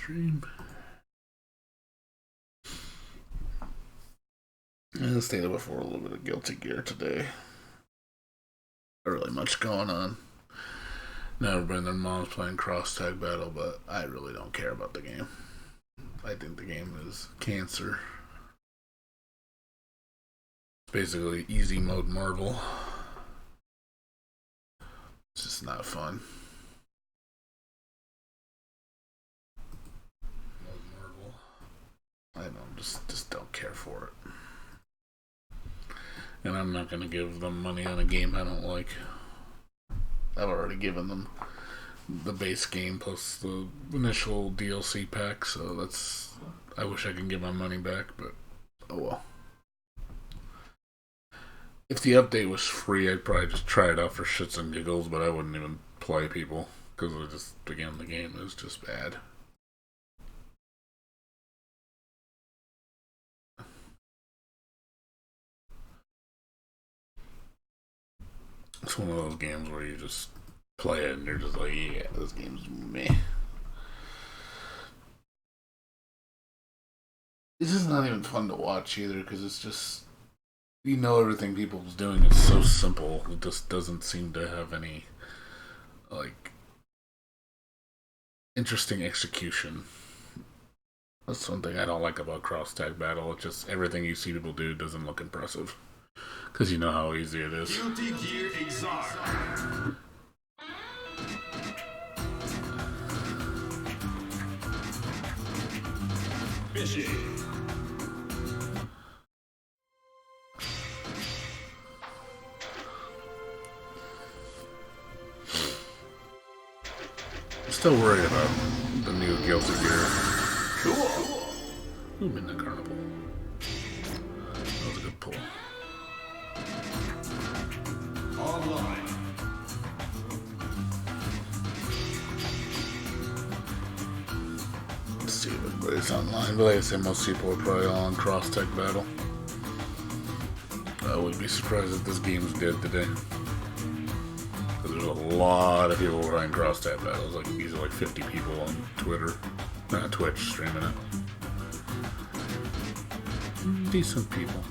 stream. I stayed up before a little bit of Guilty Gear today. Not really much going on. Never been their mom's playing cross tag battle, but I really don't care about the game. I think the game is cancer. It's basically easy mode Marvel. It's just not fun. Mode Marvel. I don't just don't care for it. And I'm not going to give them money on a game I don't like. I've already given them the base game plus the initial DLC pack, so that's... I wish I could get my money back, but oh well. If the update was free, I'd probably just try it out for shits and giggles, but I wouldn't even play people, because again, the game is just bad. It's one of those games where you just play it and you're just like, yeah, this game's meh. It's just not even fun to watch either, because it's just, you know, everything people's doing is so simple. It just doesn't seem to have any, like, interesting execution. That's one thing I don't like about cross tag battle. It's just everything you see people do doesn't look impressive. Because you know how easy it is. Gear Xrd. Fishy. I'm still worried about the new Guilty Gear. Cool. Ooh, Midnight Carnival. That was a good pull. Online. Let's see if everybody's online, but like I said, most people are probably all on cross tag battle. I wouldn't be surprised if this game's dead today. Because there's a lot of people playing cross tag battles. Like, these are like 50 people on Twitter, not Twitch, streaming it. Decent people.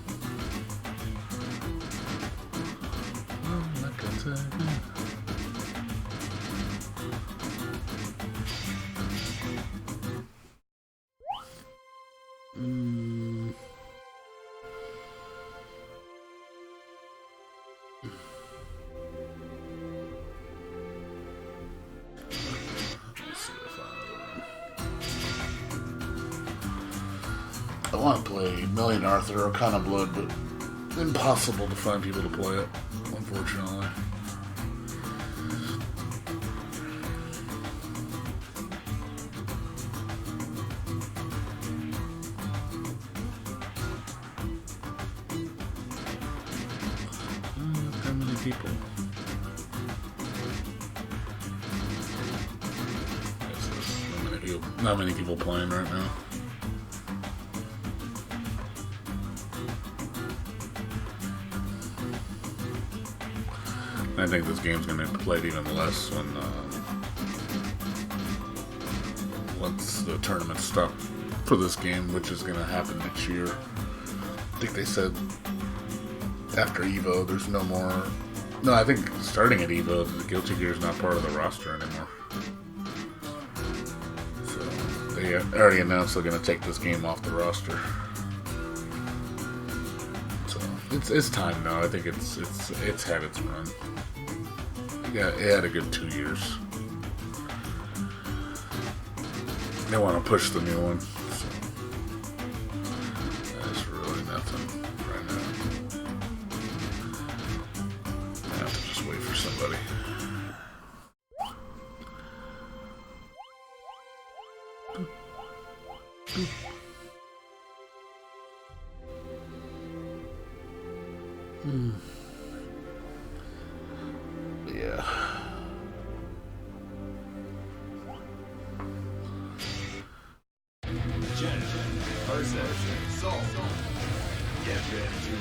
I want to play Million Arthur or Con of Blood, but impossible to find people to play it, unfortunately. Not that many people. Not many people playing right now. I think this game's going to be played even less when once the tournament stop for this game, which is going to happen next year. I think they said after EVO, there's no more. No, I think starting at EVO, the Guilty Gear is not part of the roster anymore. So they already announced they're going to take this game off the roster. So it's time now. I think it's had its run. Yeah, it had a good 2 years. They want to push the new one. So there's really nothing right now. I have to just wait for somebody. Yeah. Jen versus Soul. Get ready to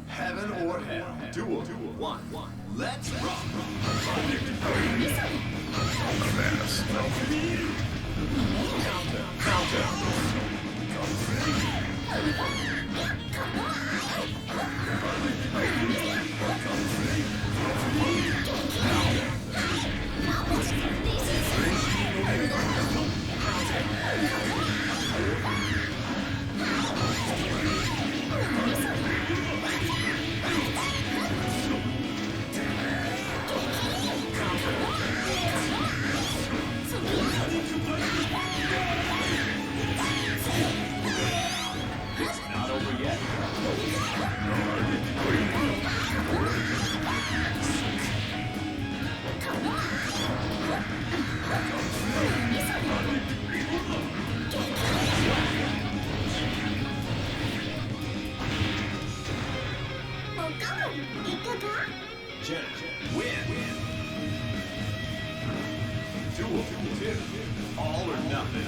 Heaven or Hell. Duel. one. Let's rock. Fast. It's not over yet. Jen, win. Duel 2. All or nothing.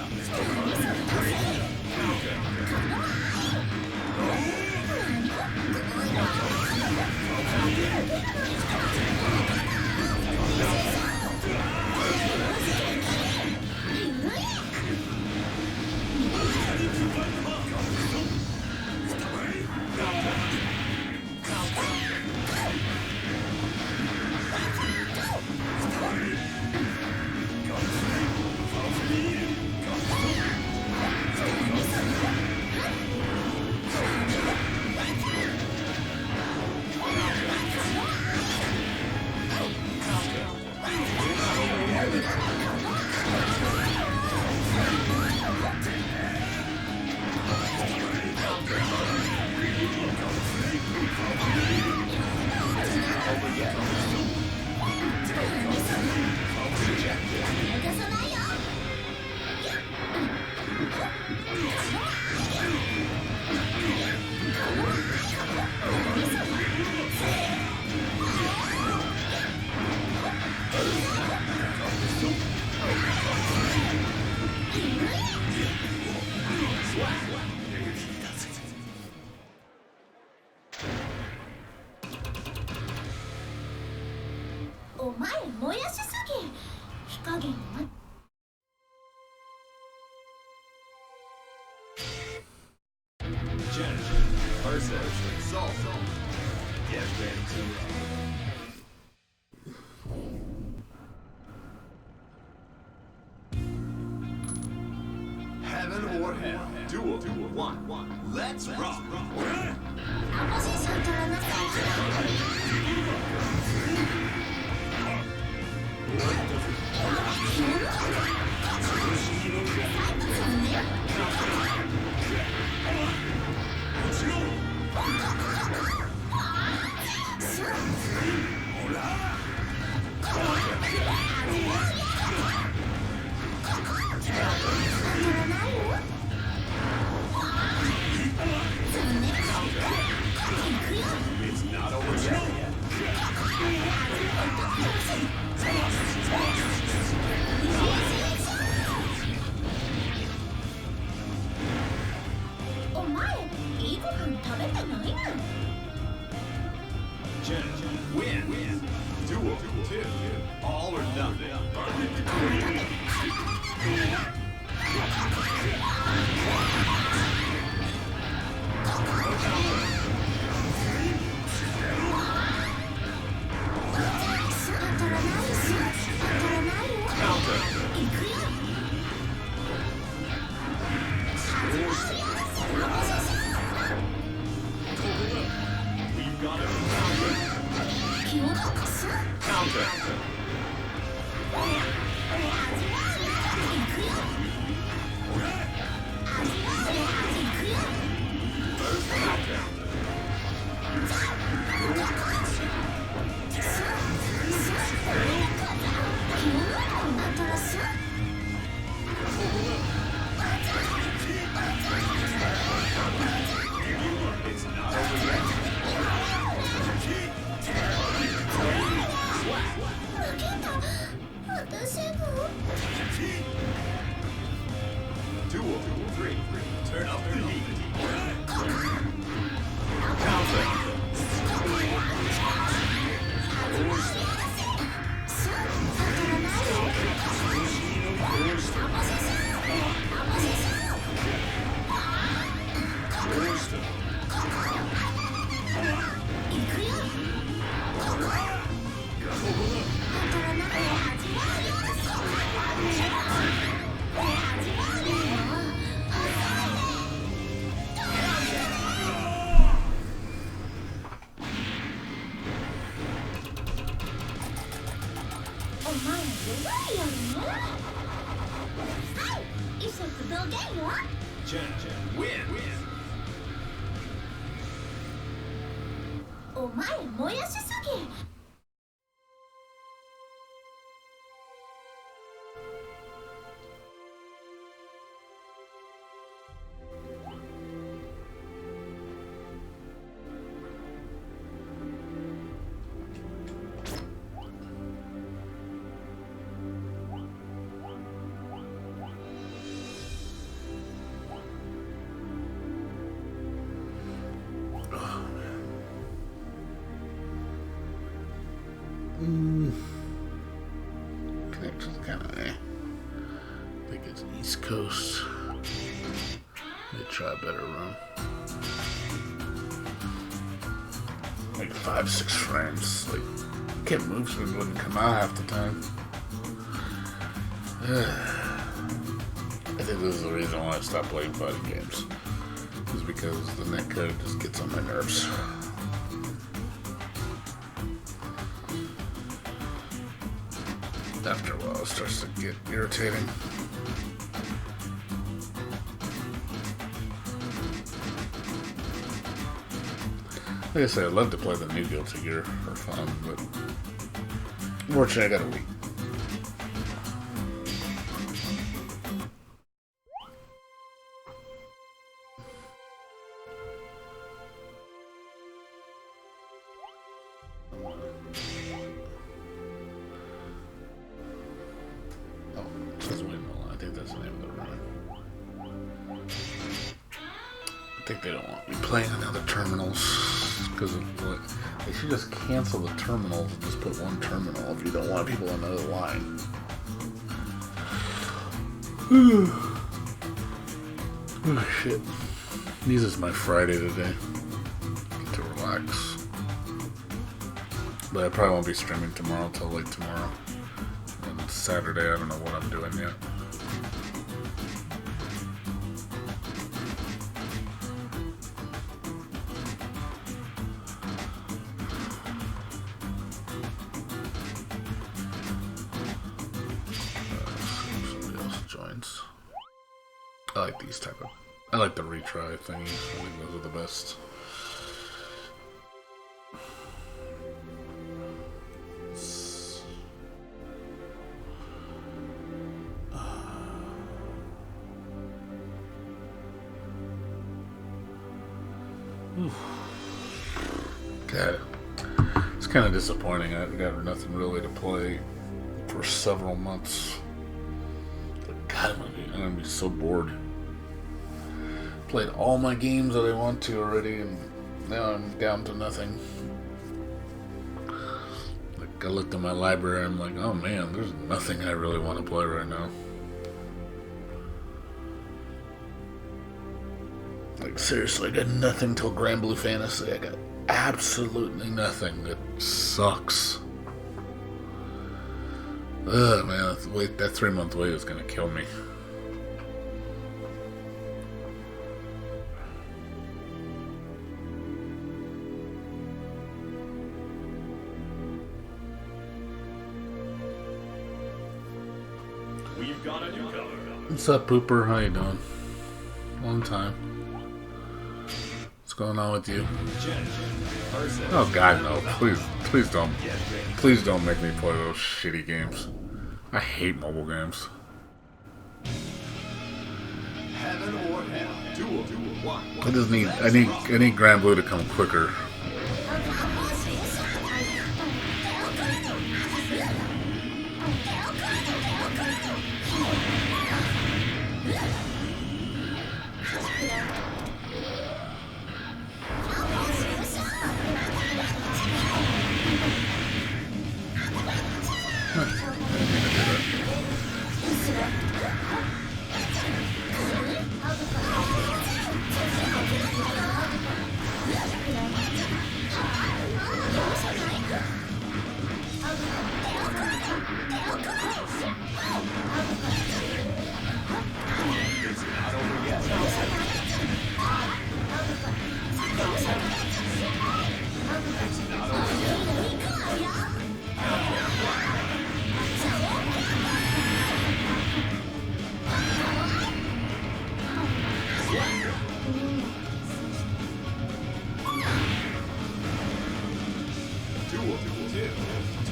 Jen versus Soul. Get ready to rock. Heaven or hell. Duel 1. Let's rock. It's not over yet. Jen, win. Duel 2. All or nothing. We've got it. Counter. It's not over yet. Duel 3. Turn up the heat. Counter. Jen, win. お前燃やしすぎ。Connection's kind of I think it's East Coast. They try a better run. Like 5-6 frames. Like, can't move so it wouldn't come out half the time. I think this is the reason why I stopped playing fighting games. Is because the netcode just gets on my nerves. After a while, it starts to get irritating. Like I said, I'd love to play the new Guilty Gear for fun, but unfortunately, I got a week. I think that's the name of the run. I think they don't want me playing on other terminals because of what. They should just cancel the terminals and just put one terminal if you don't want people on another line. Oh shit. This is my Friday today. Get to relax. But I probably won't be streaming tomorrow till late tomorrow. And Saturday, I don't know what I'm doing yet. Somebody else joins. I like these type of. I like the retry thingies. I think those are the best. God, it's kind of disappointing. I got nothing really to play for several months. But God, I'm gonna be so bored. Played all my games that I want to already, and now I'm down to nothing. Like I looked at my library, I'm like, oh man, there's nothing I really want to play right now. Like seriously, I got nothing till Grand Blue Fantasy. I got absolutely nothing. It sucks. Ugh, man, that 3-month wait is gonna kill me. We've got a new cover. What's up, Pooper? How you doing? Long time. What's going on with you? Oh God, no! Please don't make me play those shitty games. I hate mobile games. Heaven or hell. Duel. One. I just need Grand Blue to come quicker.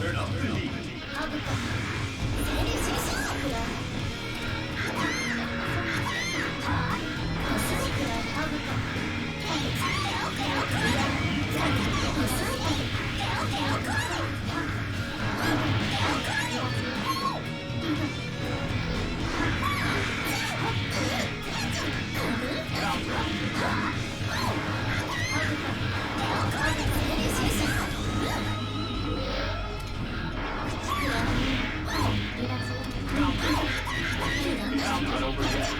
Turn up the heat. Not over yet.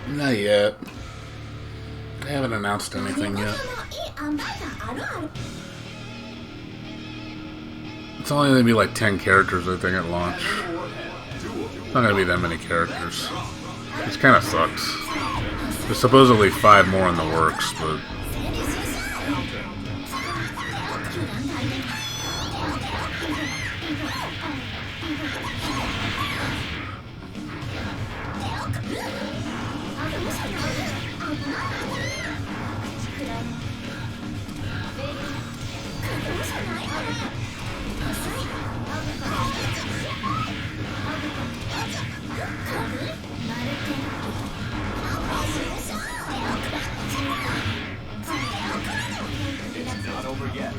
Not yet. They haven't announced anything yet. It's only going to be like 10 characters, I think, at launch. It's not going to be that many characters. Which kind of sucks. There's supposedly 5 more in the works, but... It's not over yet.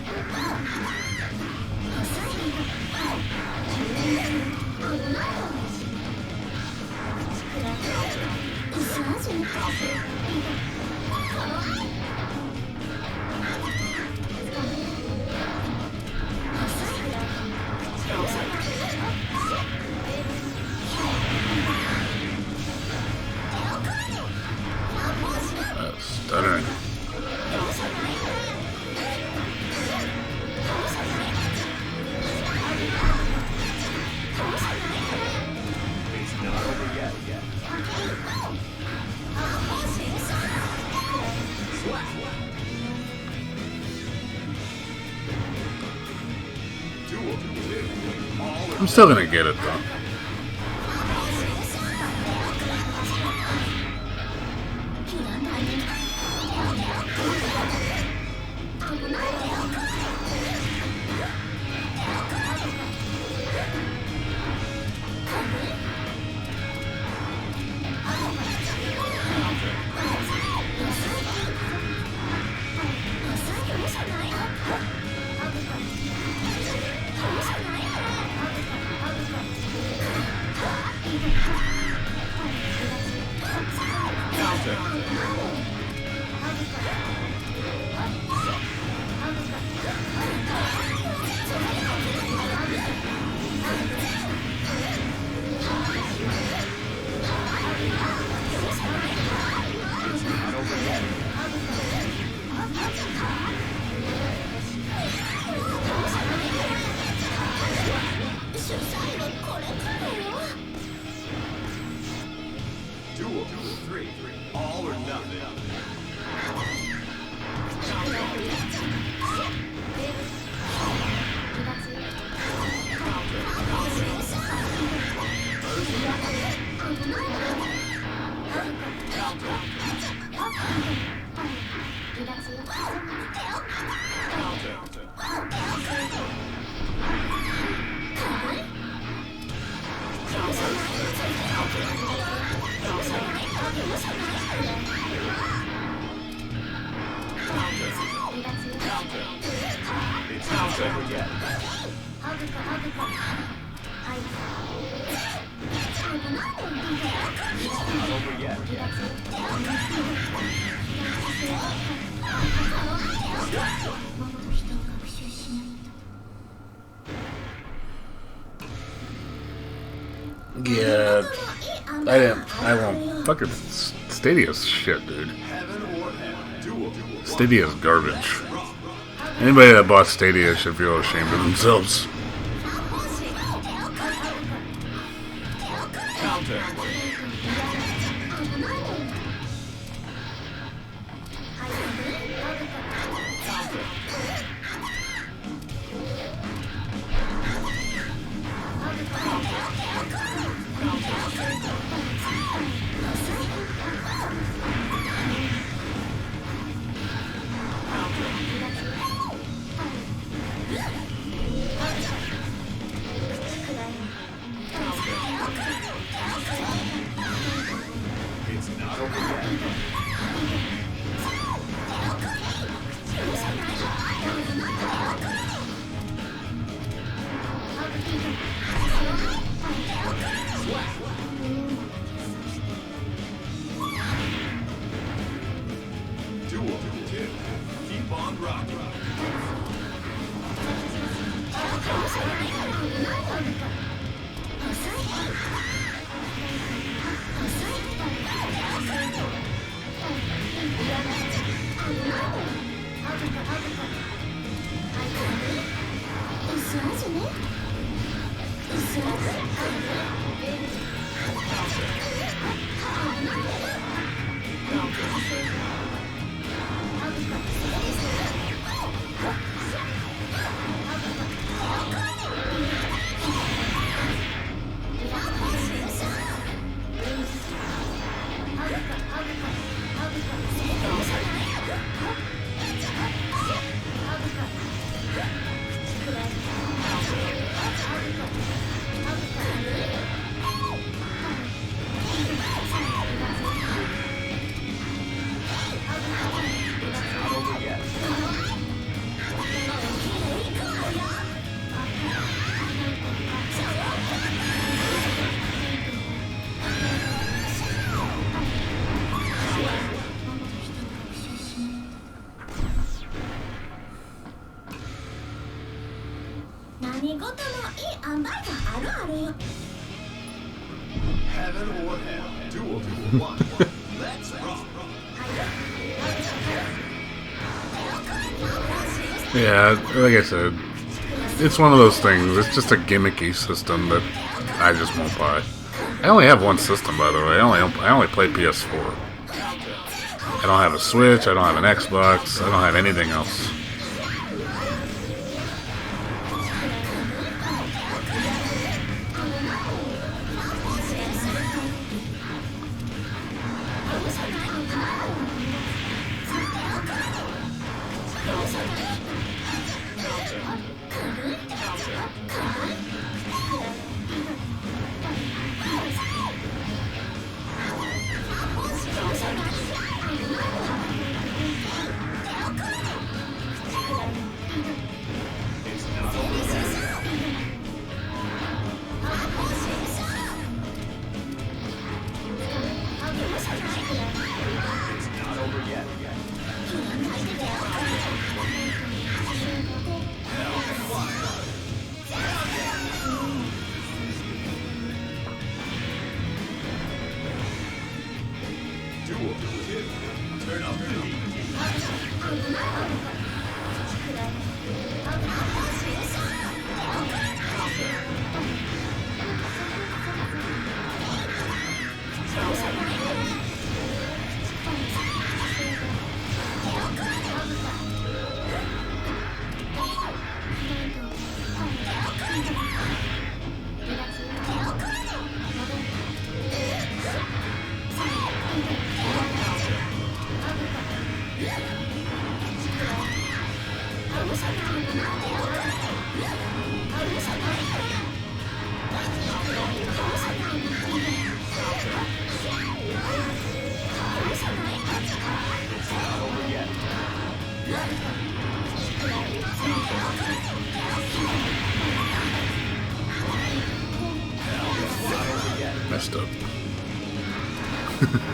Stuttering. It's not over yet. Duel. All or I'm still gonna get it though. Duel 3. All or nothing. It's not over yet. It's not over yet. Yeah, I won't. Fucking Stadia's shit, dude. Heaven or hell. Duel. Stadia's garbage. Anybody that bought Stadia should feel ashamed of themselves. Counter. rocket. Heaven or hell. Duel to one. Let's rock. Yeah, like I said, it's one of those things. It's just a gimmicky system that I just won't buy. I only have one system, by the way. I only play PS4. I don't have a Switch. I don't have an Xbox. I don't have anything else. Turn up the heat. Messed up.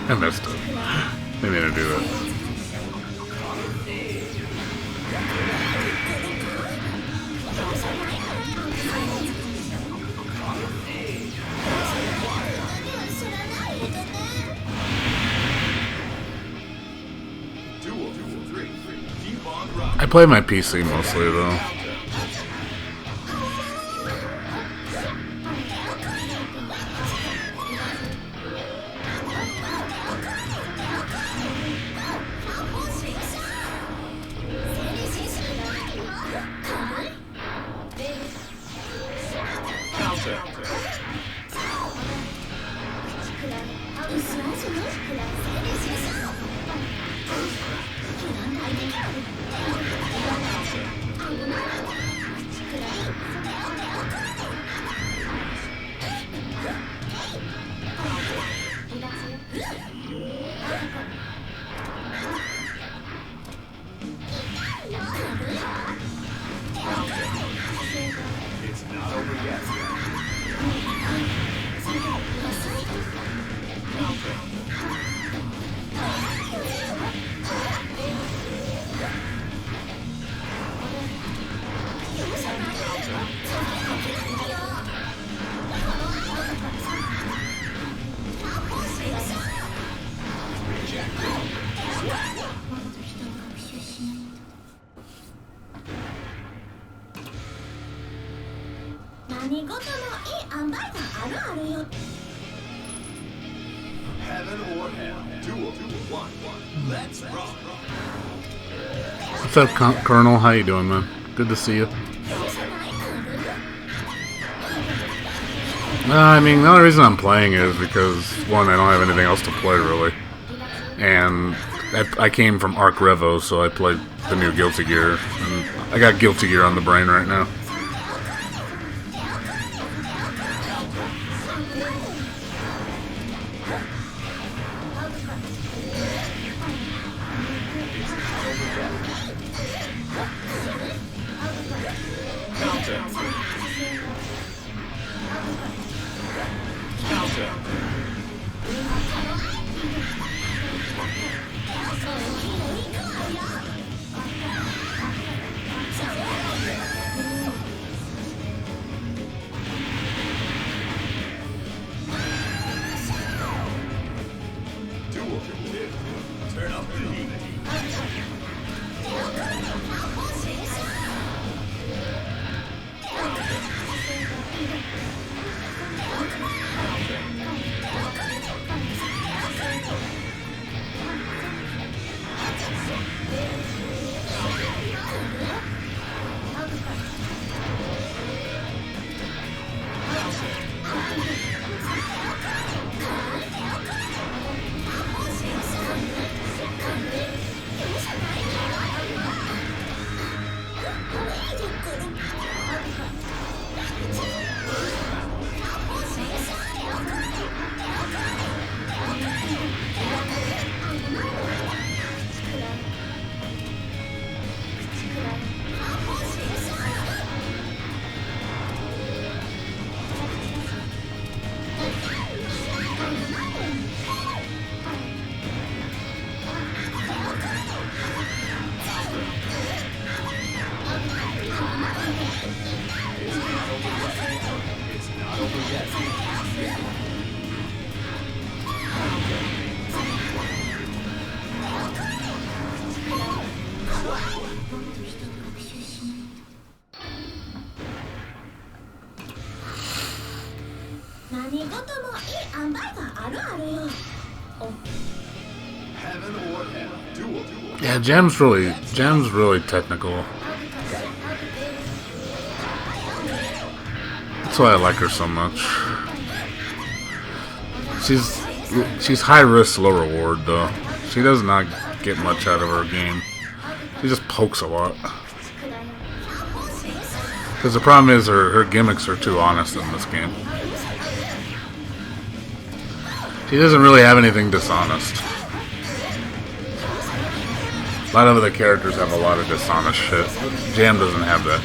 I messed up. They need to do that. I play my PC mostly though. 何事もいい塩梅があるあるよ。 Heaven or hell. Duel 1. Let's rock. What's up, Colonel? How you doing, man? Good to see you. I mean, the only reason I'm playing is because, one, I don't have anything else to play, really. And I came from Arc Revo, so I played the new Guilty Gear. And I got Guilty Gear on the brain right now. Turn up the heat. Yeah, Jam's really technical. That's why I like her so much. She's high risk, low reward though. She does not get much out of her game. She just pokes a lot. Because the problem is her gimmicks are too honest in this game. She doesn't really have anything dishonest. A lot of other characters have a lot of dishonest shit. Jam doesn't have that.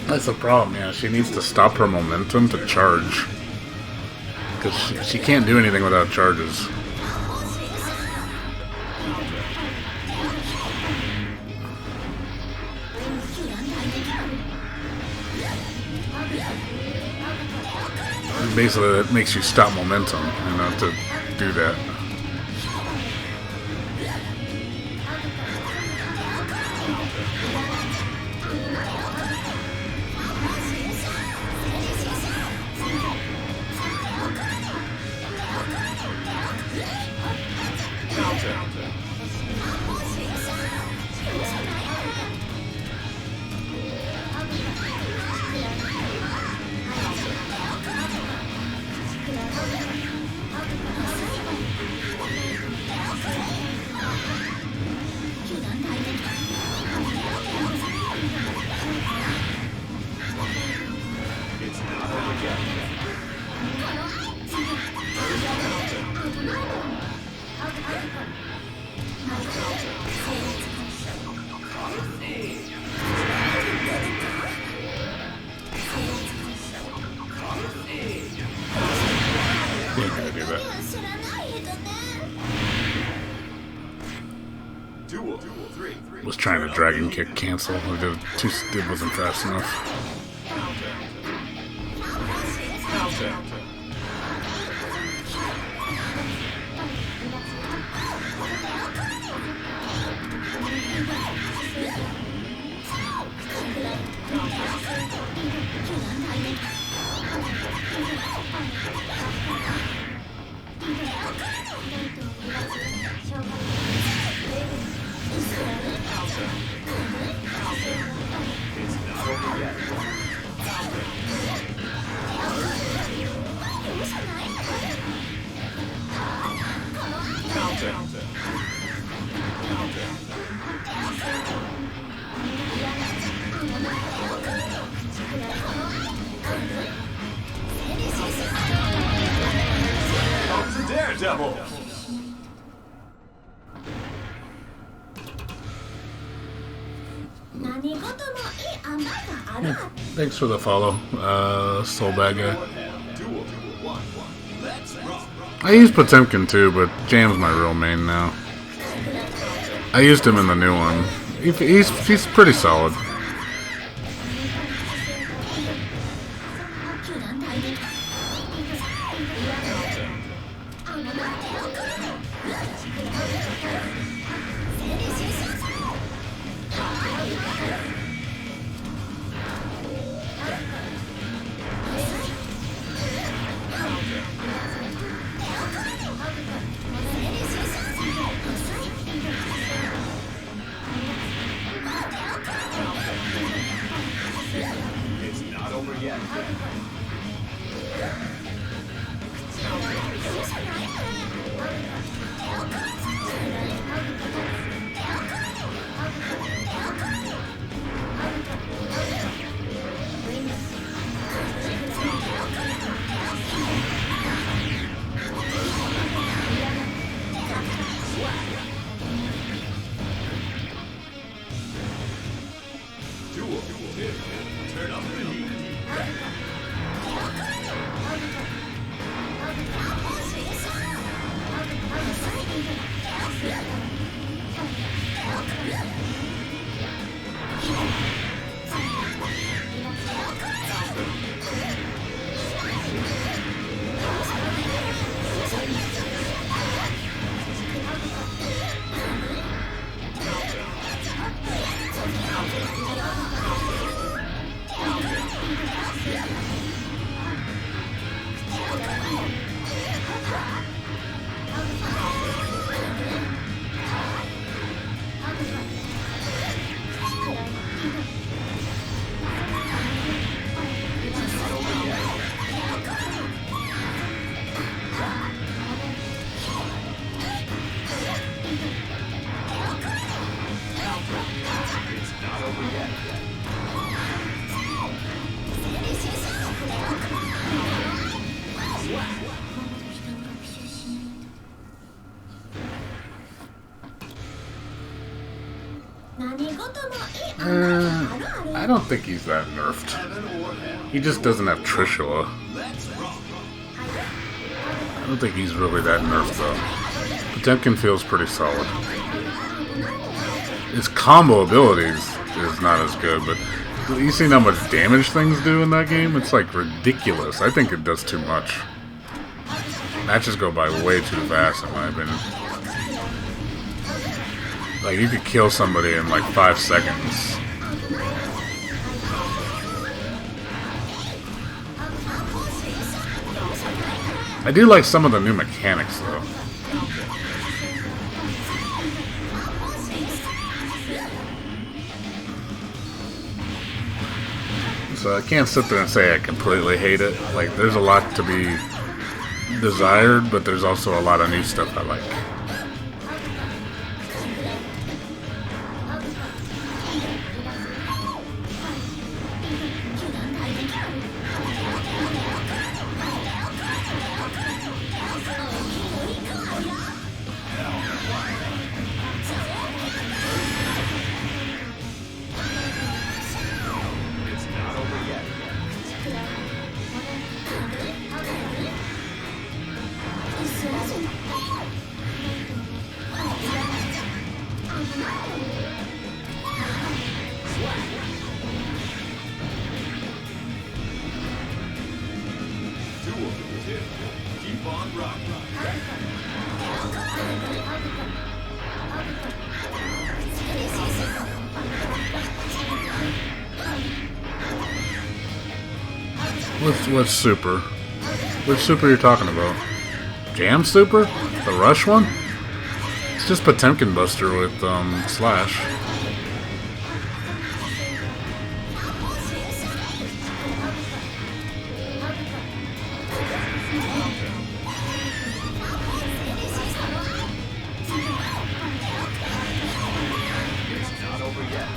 That's the problem, yeah. She needs to stop her momentum to charge. Because she can't do anything without charges. Basically, that makes you stop momentum, you know, to do that. You ain't gonna do that. 知らない人ね Duel 3. Was trying to dragon kick cancel. It wasn't fast enough. Daredevil. Thanks for the follow, Soul Bag Guy. Duel 1. Let's rock. I use Potemkin too, but Jam's my real main now. I used him in the new one. He's pretty solid. It's not over yet. Duel 2. Turn up the heat. It's not over yet. I don't think he's that nerfed. He just doesn't have Trishula. I don't think he's really that nerfed though. Potemkin feels pretty solid. His combo abilities is not as good, but you seen how much damage things do in that game? It's like ridiculous. I think it does too much. Matches go by way too fast in my opinion. Like you could kill somebody in like 5 seconds. I do like some of the new mechanics though. So I can't sit there and say I completely hate it. Like, there's a lot to be desired, but there's also a lot of new stuff I like. Keep on rocking. What's super? Which super are you talking about? Jam Super? The Rush one? It's just Potemkin Buster with Slash. It's not over yet.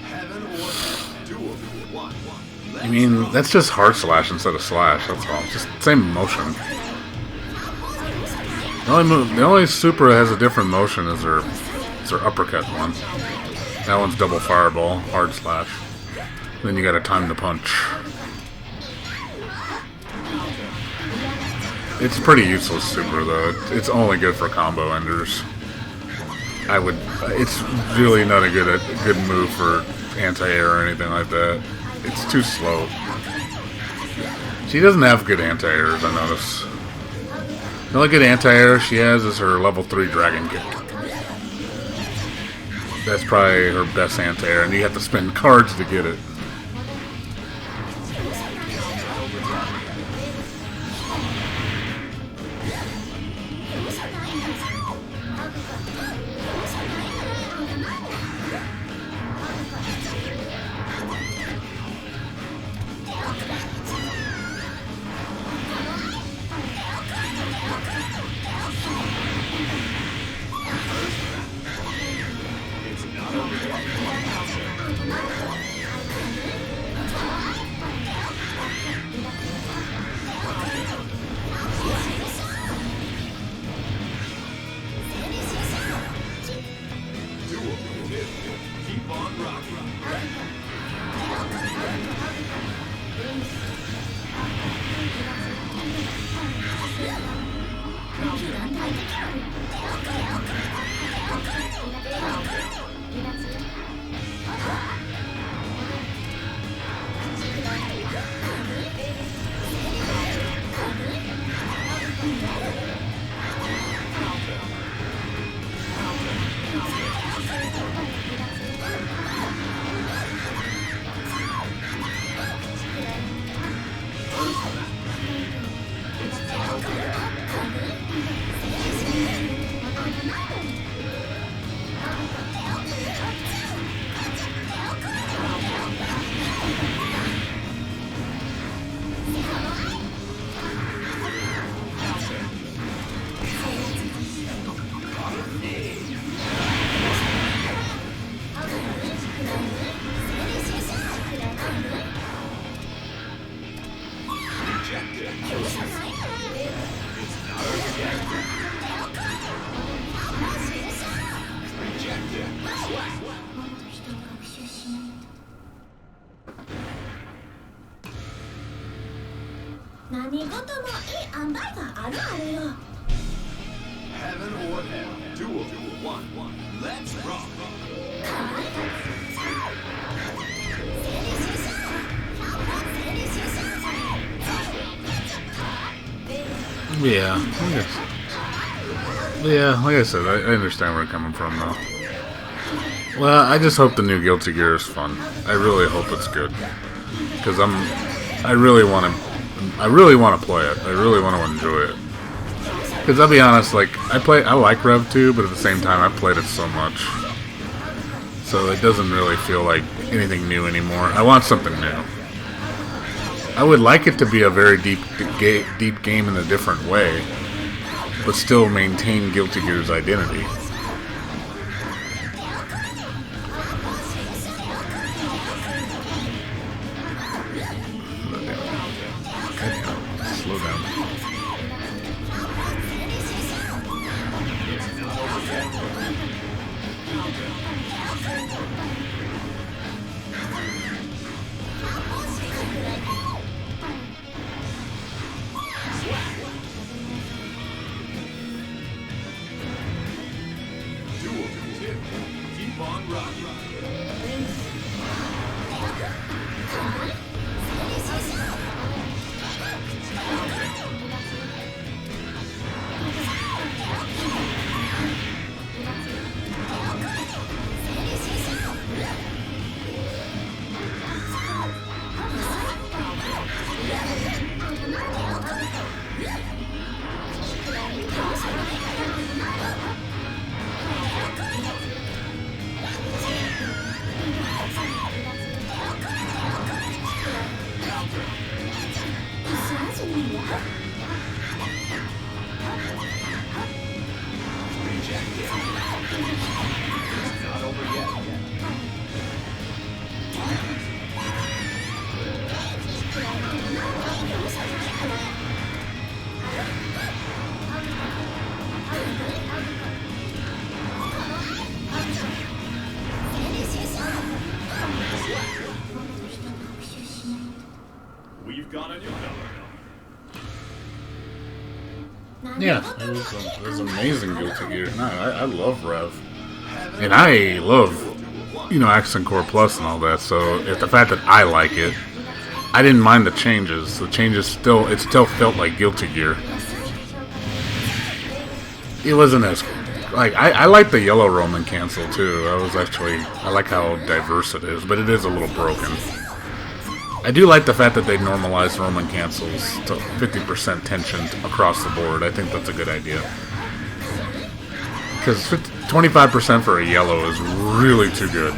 Heaven or hell. Duel. One. I mean, that's just hard slash instead of slash, that's all. Just same motion. The only super that has a different motion is their uppercut one. That one's double fireball, hard slash. Then you gotta time the punch. It's pretty useless super though. It's only good for combo enders. It's really not a good move for anti-air or anything like that. It's too slow. She doesn't have good anti-airs, I notice. The only good anti-air she has is her level 3 dragon kick. That's probably her best anti-air, and you have to spend cards to get it. Keep on rocking. Heaven or hell. Duel. One. Let's rock. Yeah, like I said, I understand where you're coming from, though. Well, I just hope the new Guilty Gear is fun. I really hope it's good, because I really want to play it. I really want to enjoy it. Because I'll be honest, like I like Rev 2, but at the same time, I've played it so much, so it doesn't really feel like anything new anymore. I want something new. I would like it to be a very deep game in a different way, but still maintain Guilty Gear's identity. Slow down. Keep on rocking. Not over yet. We've got a new number. Yeah, it was amazing Guilty Gear. No, I love Rev. And I love, Accent Core Plus and all that, so if the fact that I like it, I didn't mind the changes. The changes still felt like Guilty Gear. It wasn't as, I like the yellow Roman cancel too. I like how diverse it is, but it is a little broken. I do like the fact that they normalized Roman cancels to 50% tension across the board. I think that's a good idea. Because 25% for a yellow is really too good.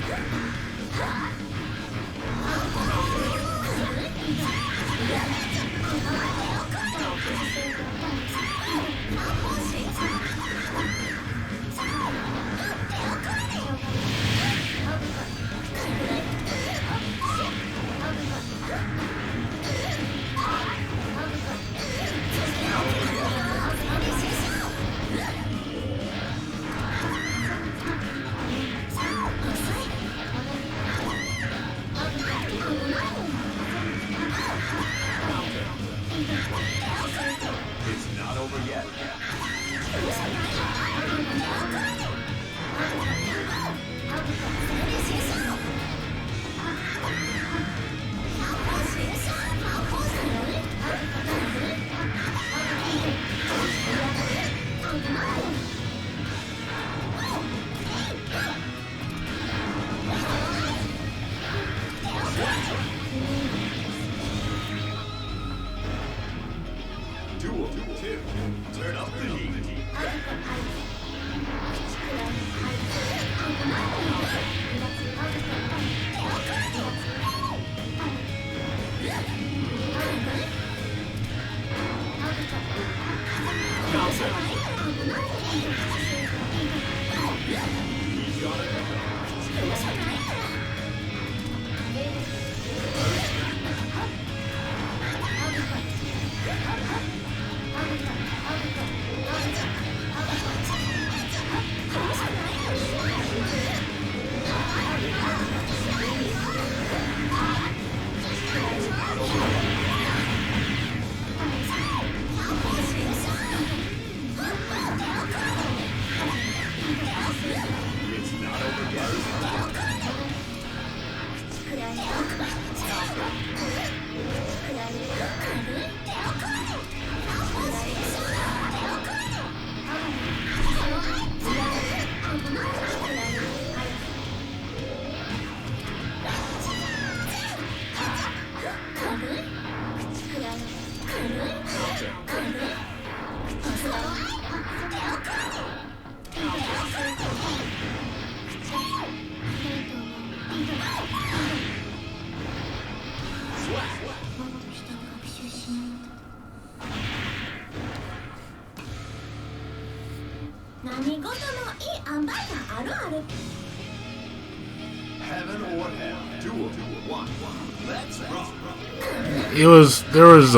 It's not over yet. Duel 2. Turn up the heat. 何事もいい塩梅があるある Heaven or hell. Duel. One. Let's rock. There was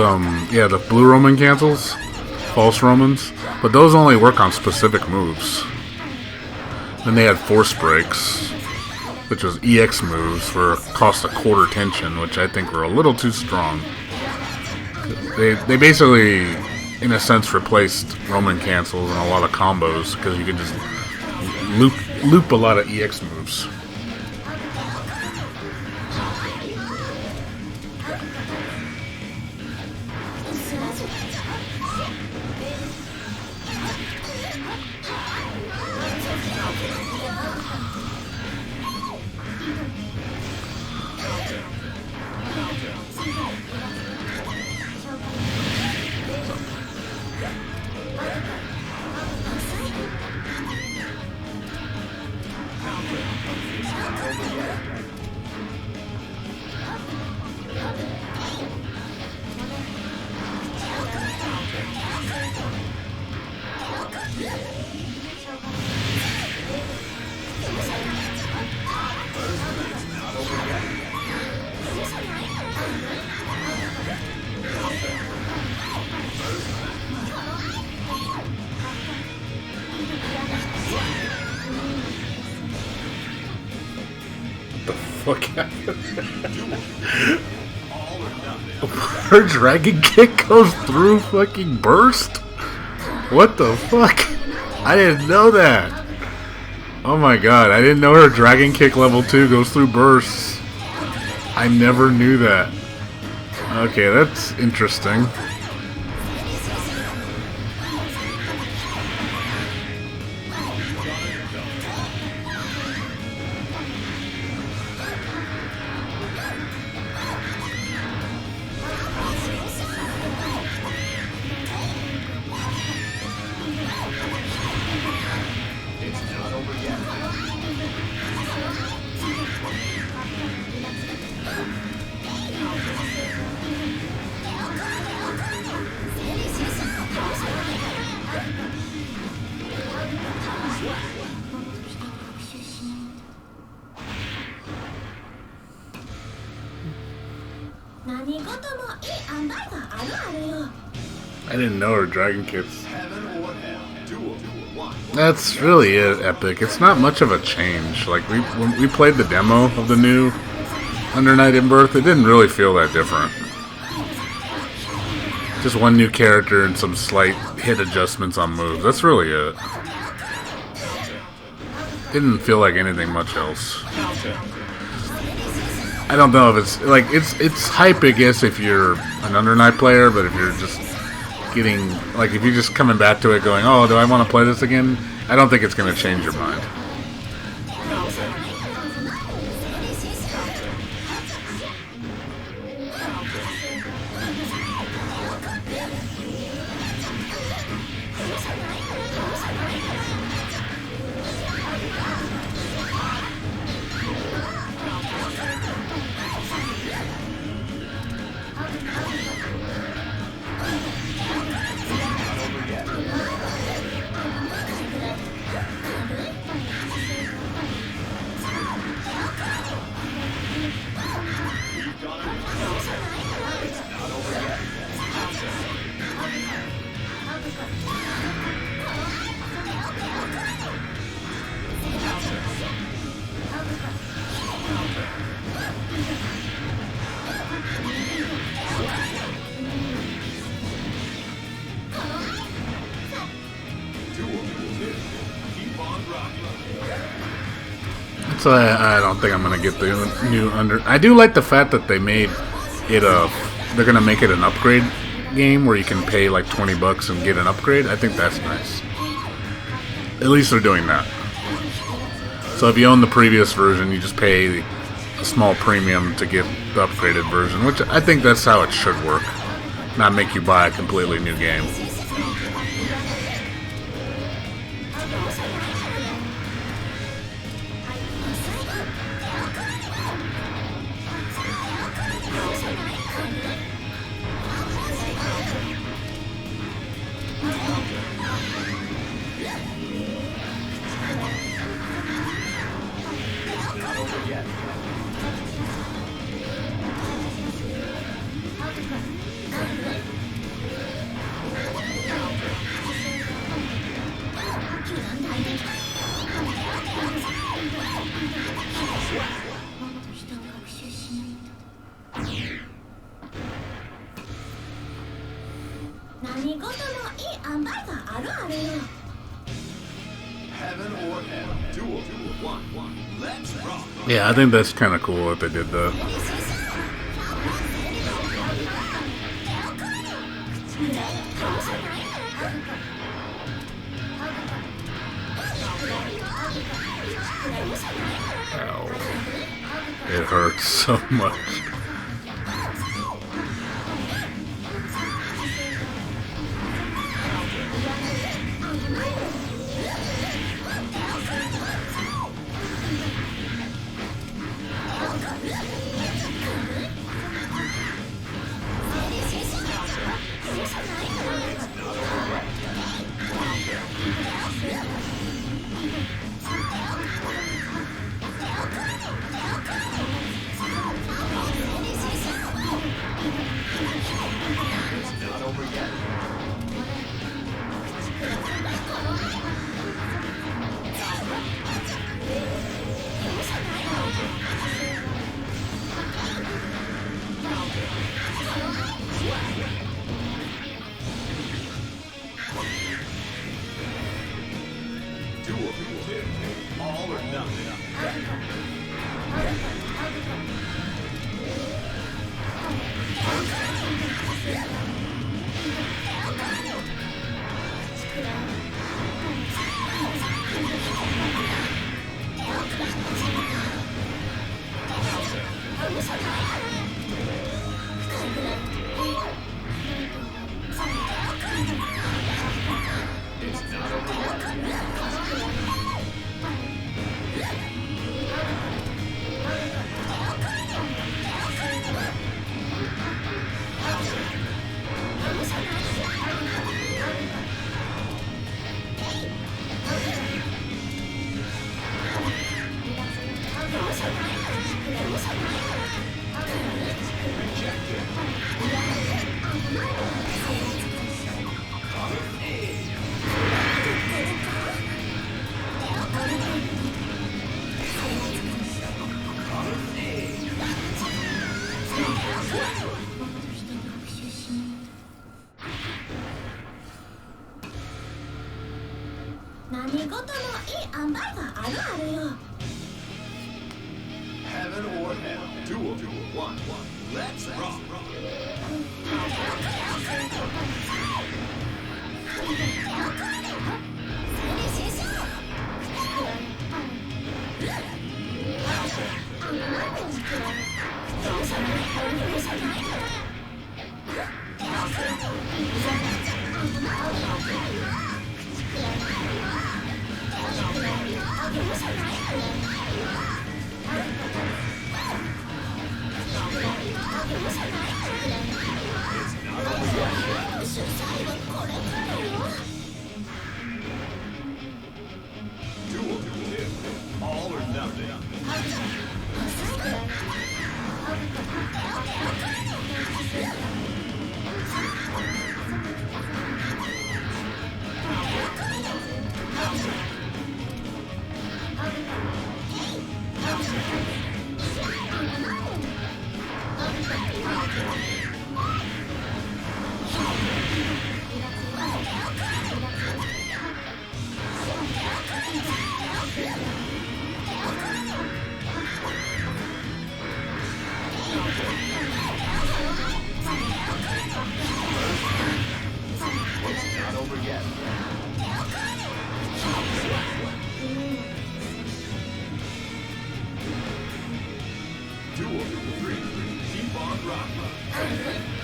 yeah, the blue Roman cancels, false Romans, but those only work on specific moves. Then they had force breaks, which was EX moves for cost a quarter tension, which I think were a little too strong. They basically, in a sense, replaced Roman cancels and a lot of combos because you could just loop a lot of EX moves. What happened? Her dragon kick goes through fucking burst? What the fuck? I didn't know that. Oh my god, I didn't know her dragon kick level 2 goes through bursts. I never knew that. Okay, that's interesting. I didn't know her dragon kicks. That's really it, Epic. It's not much of a change. Like when we played the demo of the new Under Night in Birth, it didn't really feel that different. Just one new character and some slight hit adjustments on moves. That's really it. Didn't feel like anything much else. I don't know if it's like it's hype, I guess, if you're an Under Night player, but if you're just getting like if you're just coming back to it going, oh, do I want to play this again? I don't think it's going to change your mind. So I don't think I'm gonna get the new Under. I do like the fact that they made it they're gonna make it an upgrade game where you can pay like $20 and get an upgrade. I think that's nice. At least they're doing that. So if you own the previous version, you just pay a small premium to get the upgraded version, which I think that's how it should work. Not make you buy a completely new game. あるあるよ Heaven or hell. Duel. One. Let's rock. Yeah, I think that's kind of cool that they did that. Ow. It hurts so much. Not over yet. Duel. All or nothing. It's not over yet. Heaven or hell. Duel. One. Let's rock. Duel. All or nothing. It's not over yet. Duel. Three. Keep on rocking.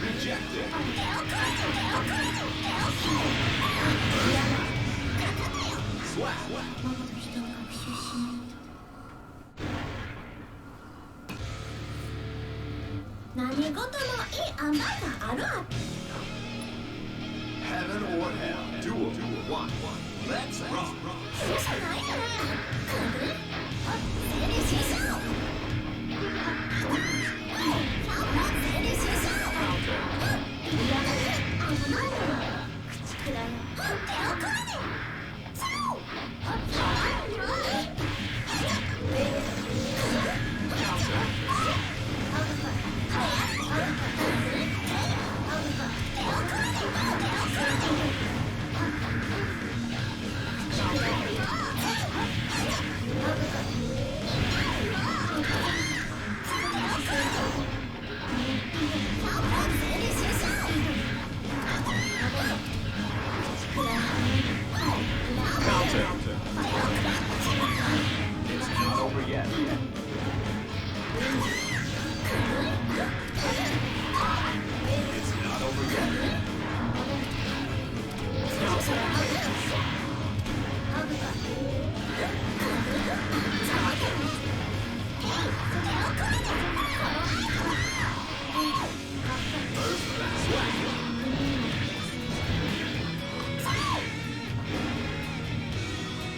Rejected. Swap. 何事もいい塩梅があるある Heaven or hell. Duel. One. Let's rock. そうじゃないよね整理しそう整理しそう危ないよ口くらい手を組んでそう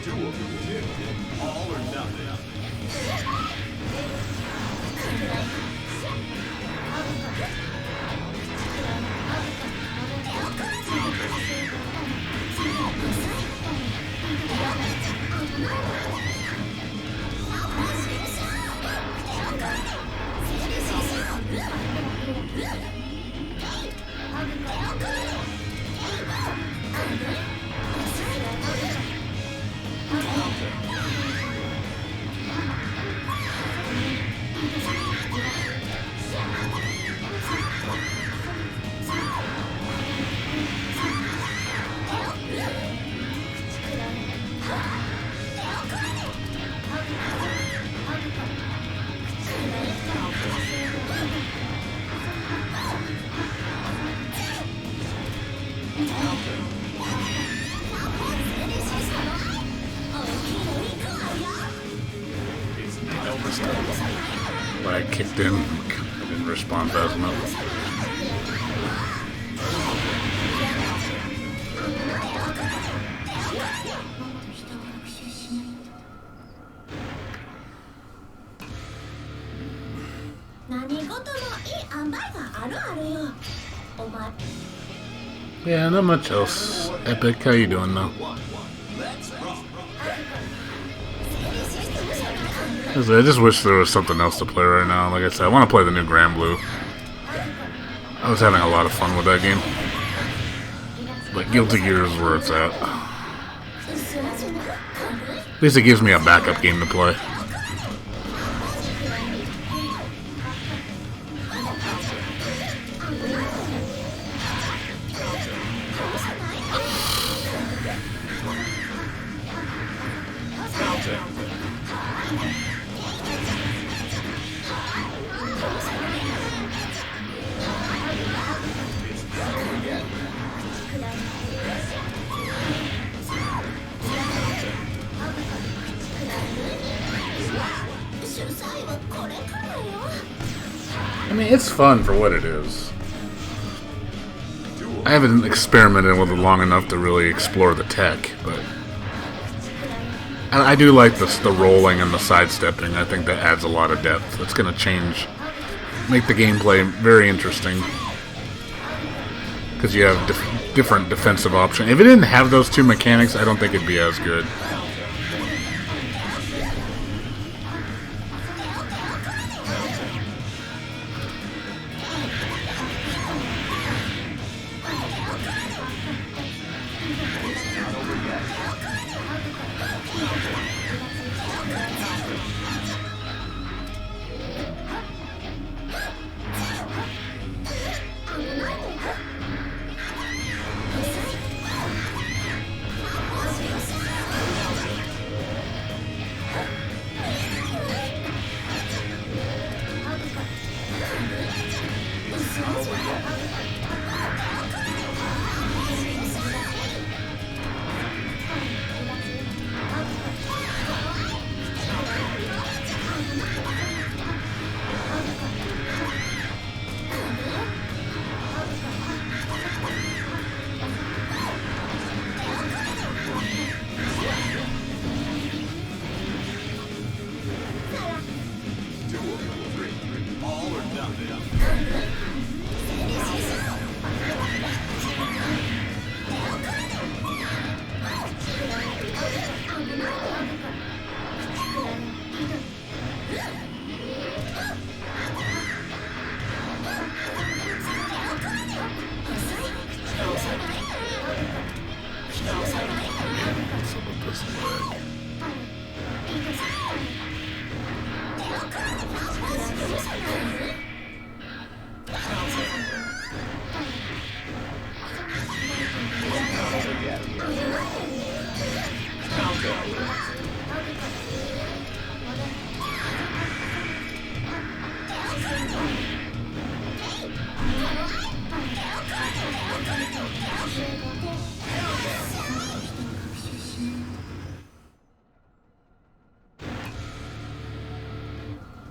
Duel. All or nothing. When I kicked in, I didn't respond fast enough. Yeah, not much else. Epic, how you doing though? I just wish there was something else to play right now. Like I said, I want to play the new Grand Blue. I was having a lot of fun with that game. But Guilty Gear is where it's at. At least it gives me a backup game to play. I mean, it's fun for what it is. I haven't experimented with it long enough to really explore the tech, but I do like the rolling and the sidestepping. I think that adds a lot of depth. It's going to make the gameplay very interesting, because you have different defensive options. If it didn't have those two mechanics, I don't think it'd be as good.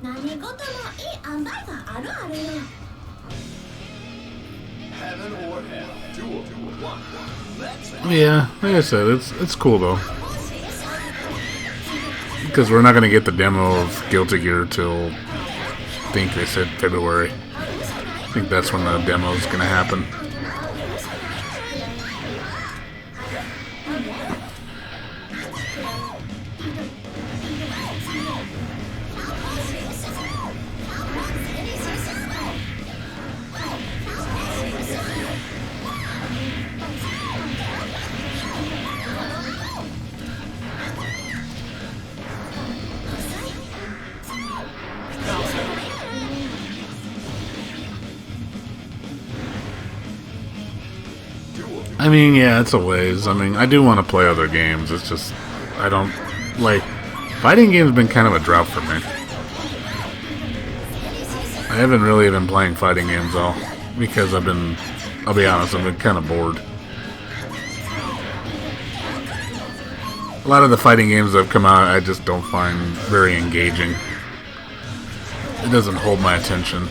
何事もいい塩梅があるあるよ。 Heaven or hell. Duel. One. Let's Yeah, like I said, it's cool though. Because we're not going to get the demo of Guilty Gear till, I think they said February. I think that's when the demo is going to happen. I mean, yeah, it's a ways. I mean, I do want to play other games. It's just, I don't, like, fighting games have been kind of a drought for me. I haven't really been playing fighting games all, because I've been, I'll be honest, I've been kind of bored. A lot of the fighting games that have come out, I just don't find very engaging. It doesn't hold my attention.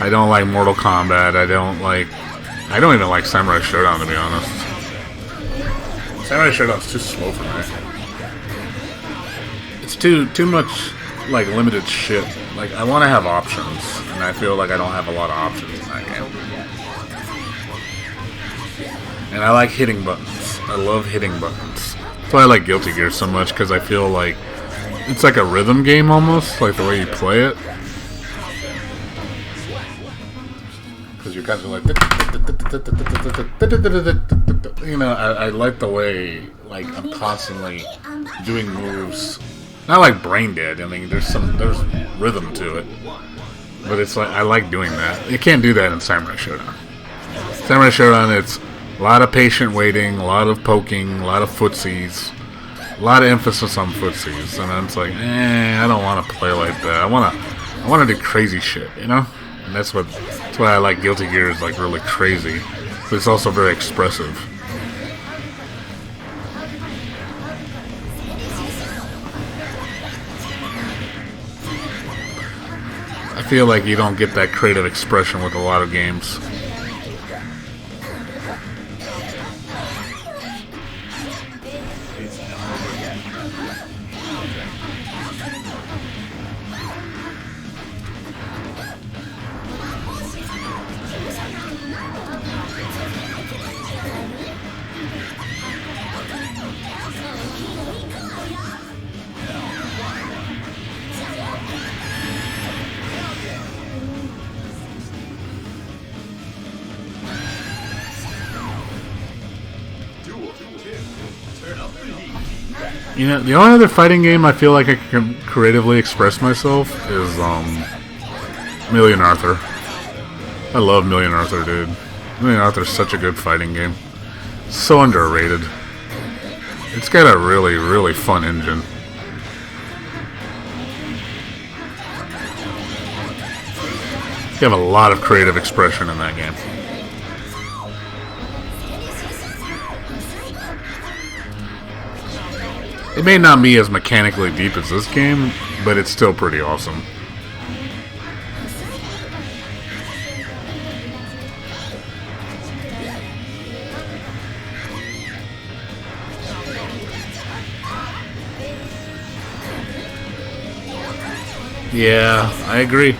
I don't like Mortal Kombat. I don't even like Samurai Showdown, to be honest. Samurai Showdown's too slow for me. It's too much, like, limited shit. Like, I want to have options, and I feel like I don't have a lot of options in that game. And I like hitting buttons. I love hitting buttons. That's why I like Guilty Gear so much, because I feel like it's like a rhythm game almost, like the way you play it. Because you're kind of like, you know, I like the way, like, I'm constantly doing moves. Not like brain dead. I mean, there's rhythm to it, but it's like I like doing that. You can't do that in Samurai Showdown. Samurai Showdown, it's a lot of patient waiting, a lot of poking, a lot of footsies, a lot of emphasis on footsies, and then it's like, I don't want to play like that. I want to do crazy shit, you know. And that's why I like Guilty Gear, is like really crazy, but it's also very expressive. I feel like you don't get that creative expression with a lot of games. You know, the only other fighting game I feel like I can creatively express myself is Million Arthur. I love Million Arthur, dude. Million Arthur's such a good fighting game. So underrated. It's got a really, really fun engine. You have a lot of creative expression in that game. It may not be as mechanically deep as this game, but it's still pretty awesome. Yeah, I agree.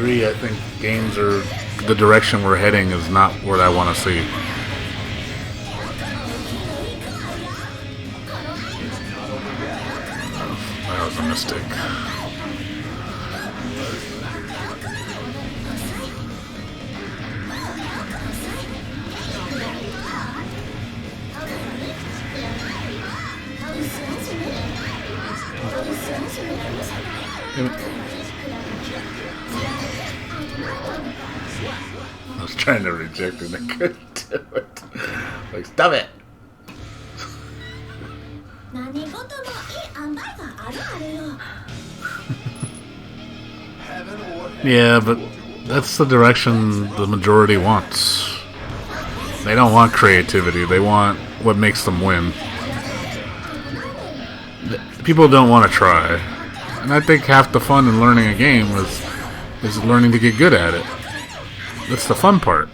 agree. I think games are the direction we're heading is not what I want to see. That was a mistake. I was trying to reject it and I couldn't do it. Like, stop it! Yeah, but that's the direction the majority wants. They don't want creativity, they want what makes them win. People don't want to try. And I think half the fun in learning a game is learning to get good at it. That's the fun part.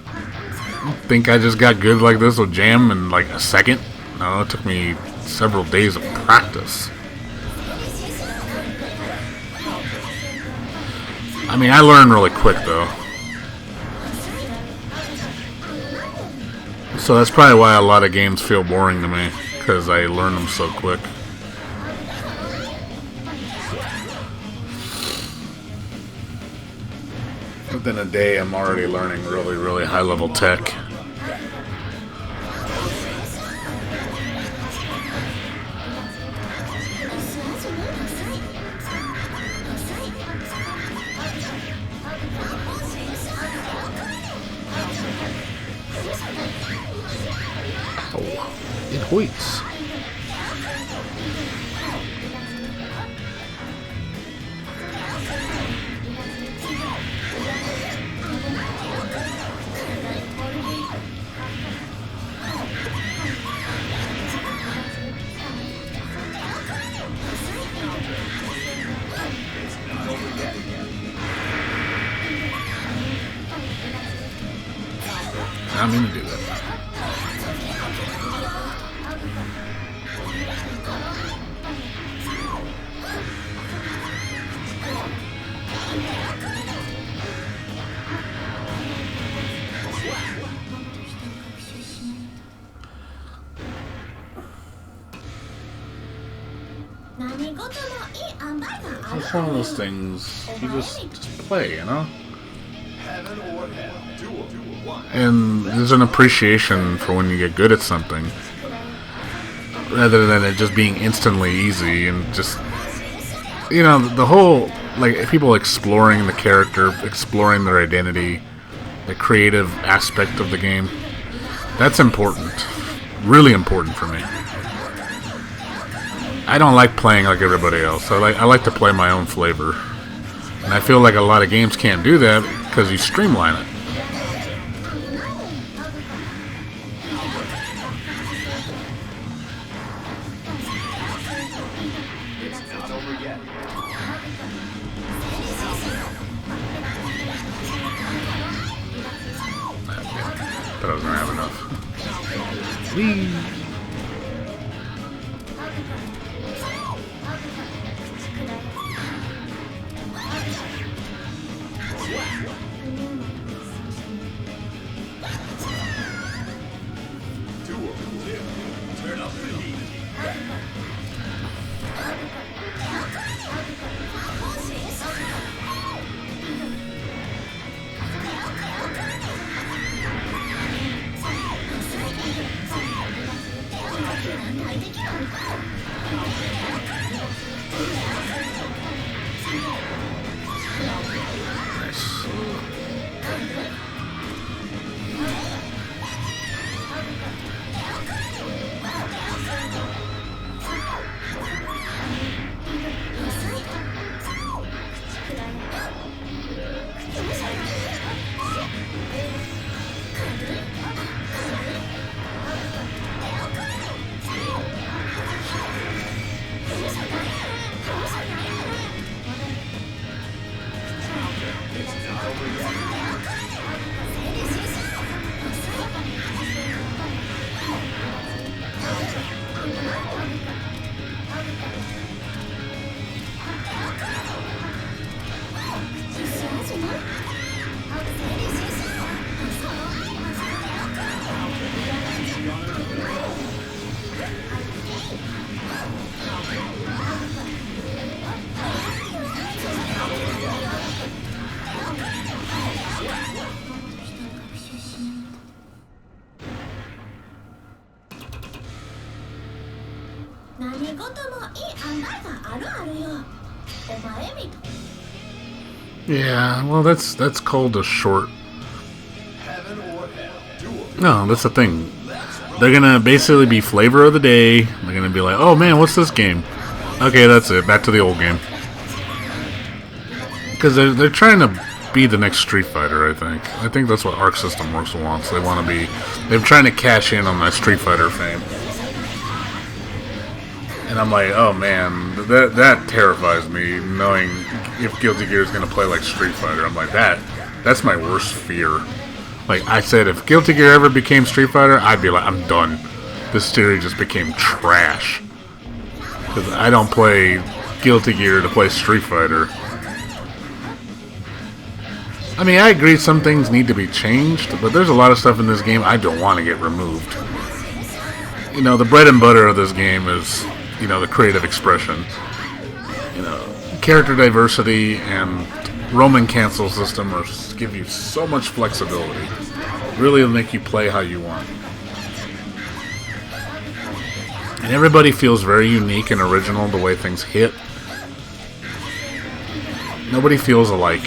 I think I just got good like this with Jam in like a second. No, it took me several days of practice. I mean, I learn really quick though. So that's probably why a lot of games feel boring to me, because I learn them so quick. Within a day, I'm already learning really, really high-level tech. Oh, it hoits. I'm gonna do that. It's one of those things you just play, you know? And there's an appreciation for when you get good at something, rather than it just being instantly easy and just, you know, the whole, like, people exploring the character, exploring their identity, the creative aspect of the game. That's important. Really important for me. I don't like playing like everybody else. I like to play my own flavor. And I feel like a lot of games can't do that because you streamline it. But I was gonna have enough. Whee! Turn up the heat. Yeah, well, that's called a short. Heaven or hell. Duel. No, that's the thing. They're gonna basically be flavor of the day. They're gonna be like, oh man, what's this game? Okay, that's it. Back to the old game. Because they're trying to be the next Street Fighter, I think. I think that's what Arc System Works wants. They want to be... They're trying to cash in on that Street Fighter fame. And I'm like, oh man, that terrifies me, knowing if Guilty Gear is going to play like Street Fighter. I'm like, that's my worst fear. Like I said, if Guilty Gear ever became Street Fighter, I'd be like, I'm done. This series just became trash. Because I don't play Guilty Gear to play Street Fighter. I mean, I agree some things need to be changed, but there's a lot of stuff in this game I don't want to get removed. You know, the bread and butter of this game is, you know, the creative expression. You know, character diversity and Roman cancel system give you so much flexibility. Really will make you play how you want. And everybody feels very unique and original the way things hit. Nobody feels alike.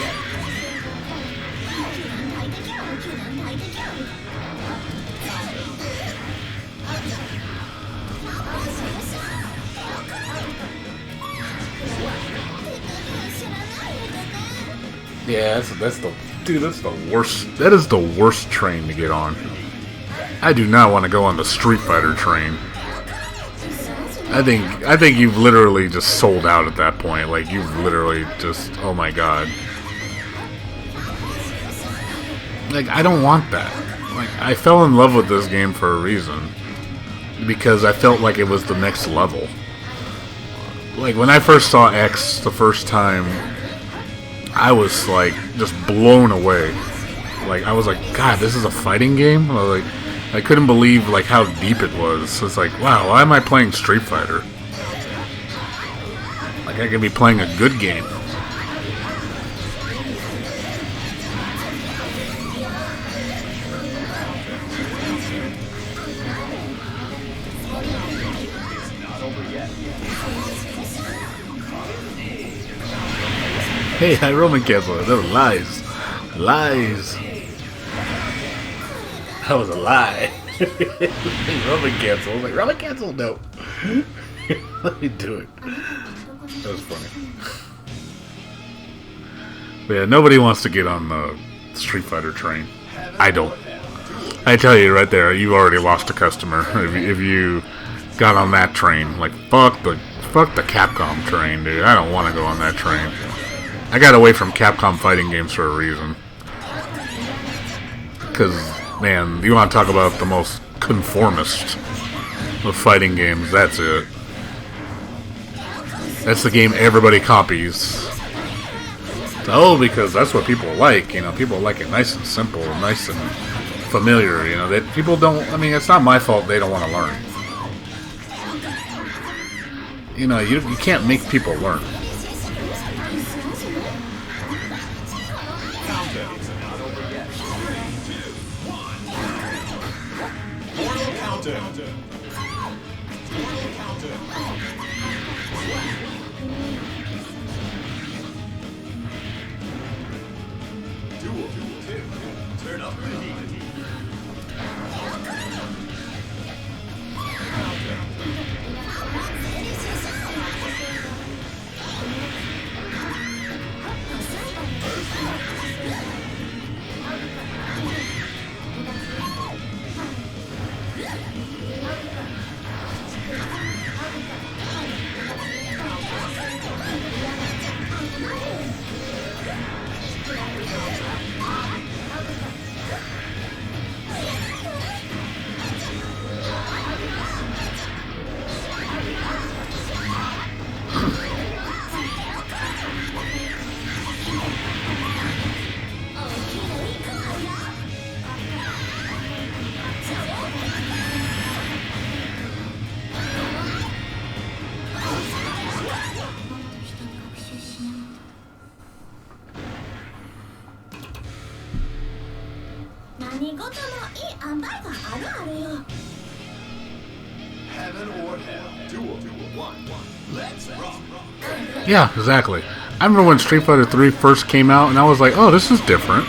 Yeah, that's the worst. That is the worst train to get on. I do not want to go on the Street Fighter train. I think you've literally just sold out at that point. Like you've literally just, oh my god. Like I don't want that. Like I fell in love with this game for a reason, because I felt like it was the next level. Like when I first saw X the first time, I was like just blown away. Like I was like, God, this is a fighting game? I was like, I couldn't believe like how deep it was. It's like, wow, why am I playing Street Fighter? Like I could be playing a good game. Hey, I Roman cancel it. That was lies. Lies. That was a lie. Roman cancel. I was like, Roman cancel? No. Let me do it. That was funny. But yeah, nobody wants to get on the Street Fighter train. I don't. I tell you right there, you already lost a customer if you got on that train. Like, fuck the Capcom train, dude. I don't want to go on that train. I got away from Capcom fighting games for a reason. Because, man, you want to talk about the most conformist of fighting games, that's it. That's the game everybody copies. Oh, because that's what people like, you know, people like it nice and simple, nice and familiar, you know, that people don't, I mean, it's not my fault they don't want to learn. You know, you can't make people learn. Turn up the heat. Heaven or hell. Duel 1. Let's rock. Yeah, exactly. I remember when Street Fighter 3 first came out, and I was like, oh, this is different.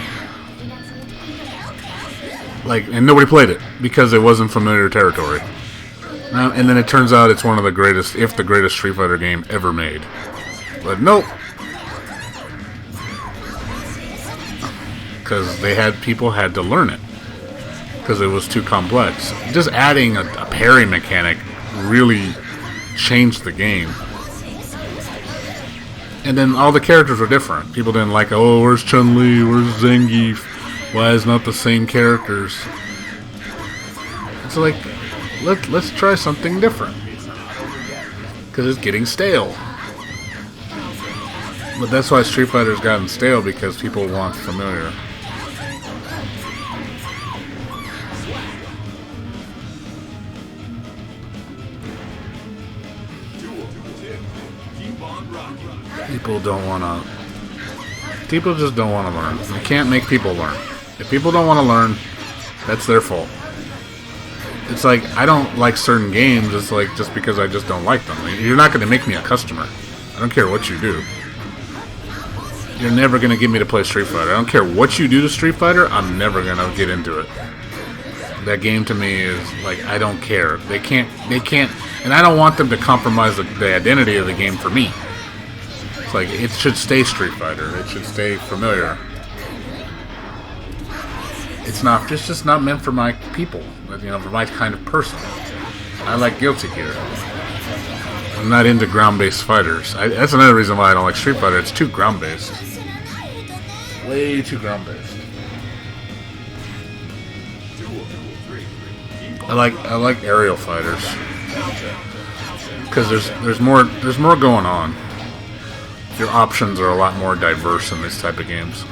Like, and nobody played it because it wasn't familiar territory. And then it turns out it's one of the greatest, if the greatest Street Fighter game ever made. But nope. Because people had to learn it. Because it was too complex. Just adding a parry mechanic really changed the game. And then all the characters were different. People didn't like, oh, where's Chun-Li, where's Zangief? Why is not the same characters? It's like, let's try something different. Because it's getting stale. But that's why Street Fighter's gotten stale, because people want familiar. People don't want to... People just don't want to learn. You can't make people learn. If people don't want to learn, that's their fault. It's like, I don't like certain games, it's like, just because I just don't like them. You're not going to make me a customer. I don't care what you do. You're never going to get me to play Street Fighter. I don't care what you do to Street Fighter, I'm never going to get into it. That game to me is, like, I don't care. They can't, and I don't want them to compromise the identity of the game for me. It's like, it should stay Street Fighter. It should stay familiar. It's just not meant for my people, you know, for my kind of person. I like Guilty Gear. I'm not into ground-based fighters. That's another reason why I don't like Street Fighter. It's too ground-based. Way too ground-based. I like aerial fighters because there's more going on. Your options are a lot more diverse in this type of games.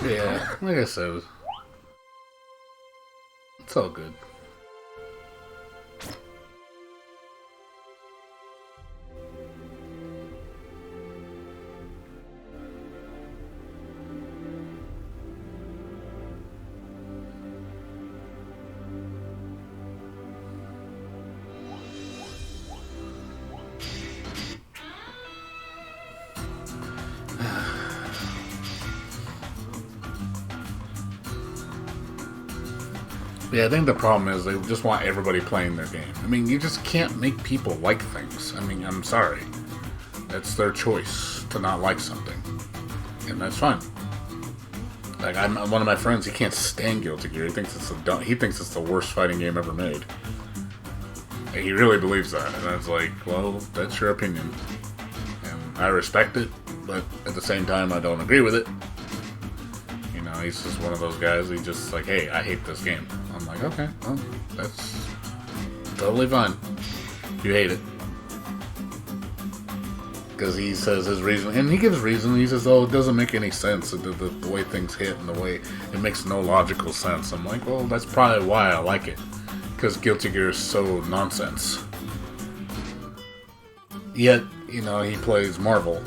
Yeah, like I said, it's all good. Yeah, I think the problem is they just want everybody playing their game. I mean, you just can't make people like things. I mean, I'm sorry. That's their choice to not like something. And that's fine. Like, one of my friends, he can't stand Guilty Gear. He thinks it's the worst fighting game ever made. And he really believes that. And I was like, well, that's your opinion. And I respect it, but at the same time, I don't agree with it. You know, he's just one of those guys, he just like, hey, I hate this game. I'm like, okay, well, that's totally fine. You hate it. Because he says his reason, and he gives reason, he says, oh, it doesn't make any sense, the way things hit and the way, it makes no logical sense. I'm like, well, that's probably why I like it. Because Guilty Gear is so nonsense. Yet, you know, he plays Marvel,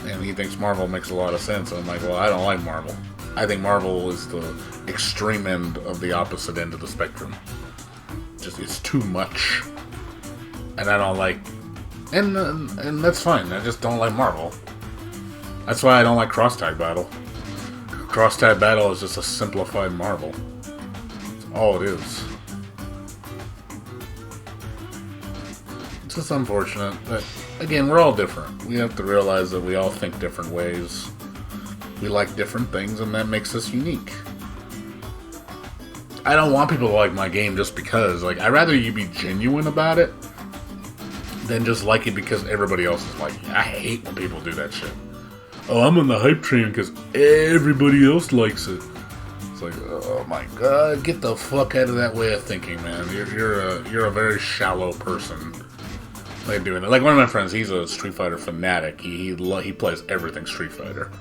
and he thinks Marvel makes a lot of sense. I'm like, well, I don't like Marvel. I think Marvel is the extreme end of the opposite end of the spectrum. Just, it's too much. And I don't like... And that's fine. I just don't like Marvel. That's why I don't like Cross-Tag Battle. Cross-Tag Battle is just a simplified Marvel. That's all it is. It's just unfortunate, but again, we're all different. We have to realize that we all think different ways. We like different things, and that makes us unique. I don't want people to like my game just because. Like, I'd rather you be genuine about it than just like it because everybody else is like it. I hate when people do that shit. Oh, I'm on the hype train because everybody else likes it. It's like, oh my god, get the fuck out of that way of thinking, man. You're a very shallow person. Like doing it. Like one of my friends, he's a Street Fighter fanatic. He plays everything Street Fighter,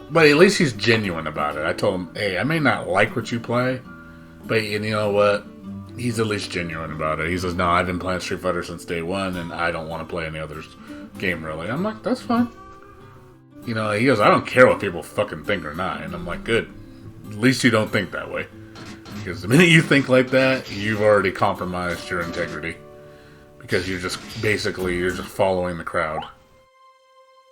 but at least he's genuine about it. I told him, hey, I may not like what you play, but you know what? He's at least genuine about it. He says, no, I've been playing Street Fighter since day one, and I don't want to play any other game really. I'm like, that's fine. You know, he goes, I don't care what people fucking think or not, and I'm like, good. At least you don't think that way, because the minute you think like that, you've already compromised your integrity. Because you're just following the crowd.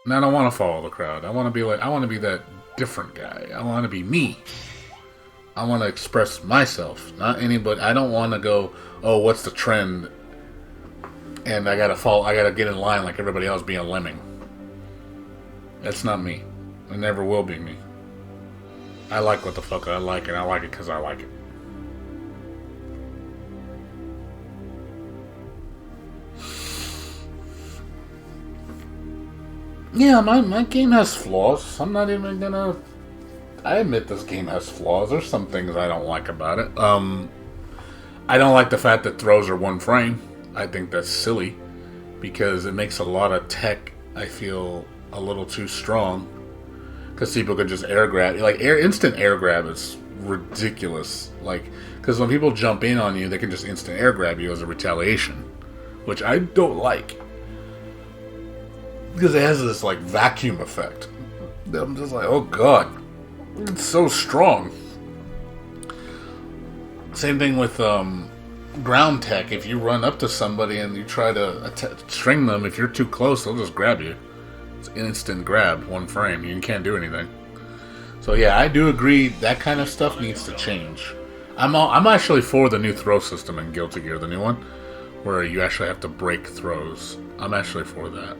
And I don't want to follow the crowd. I want to be that different guy. I want to be me. I want to express myself, not anybody. I don't want to go, oh, what's the trend? And I gotta get in line like everybody else, be a lemming. That's not me. It never will be me. I like what the fuck I like, and I like it because I like it. Yeah, my game has flaws. I'm not even gonna... I admit this game has flaws. There's some things I don't like about it. I don't like the fact that throws are one frame. I think that's silly. Because it makes a lot of tech, I feel, a little too strong. Because people can just air grab. Like, instant air grab is ridiculous. Like, because when people jump in on you, they can just instant air grab you as a retaliation. Which I don't like. Because it has this, like, vacuum effect. I'm just like, oh god. It's so strong. Same thing with ground tech. If you run up to somebody and you try to string them, if you're too close, they'll just grab you. It's an instant grab, one frame. You can't do anything. So yeah, I do agree that kind of stuff needs to change. I'm actually for the new throw system in Guilty Gear, the new one, where you actually have to break throws. I'm actually for that.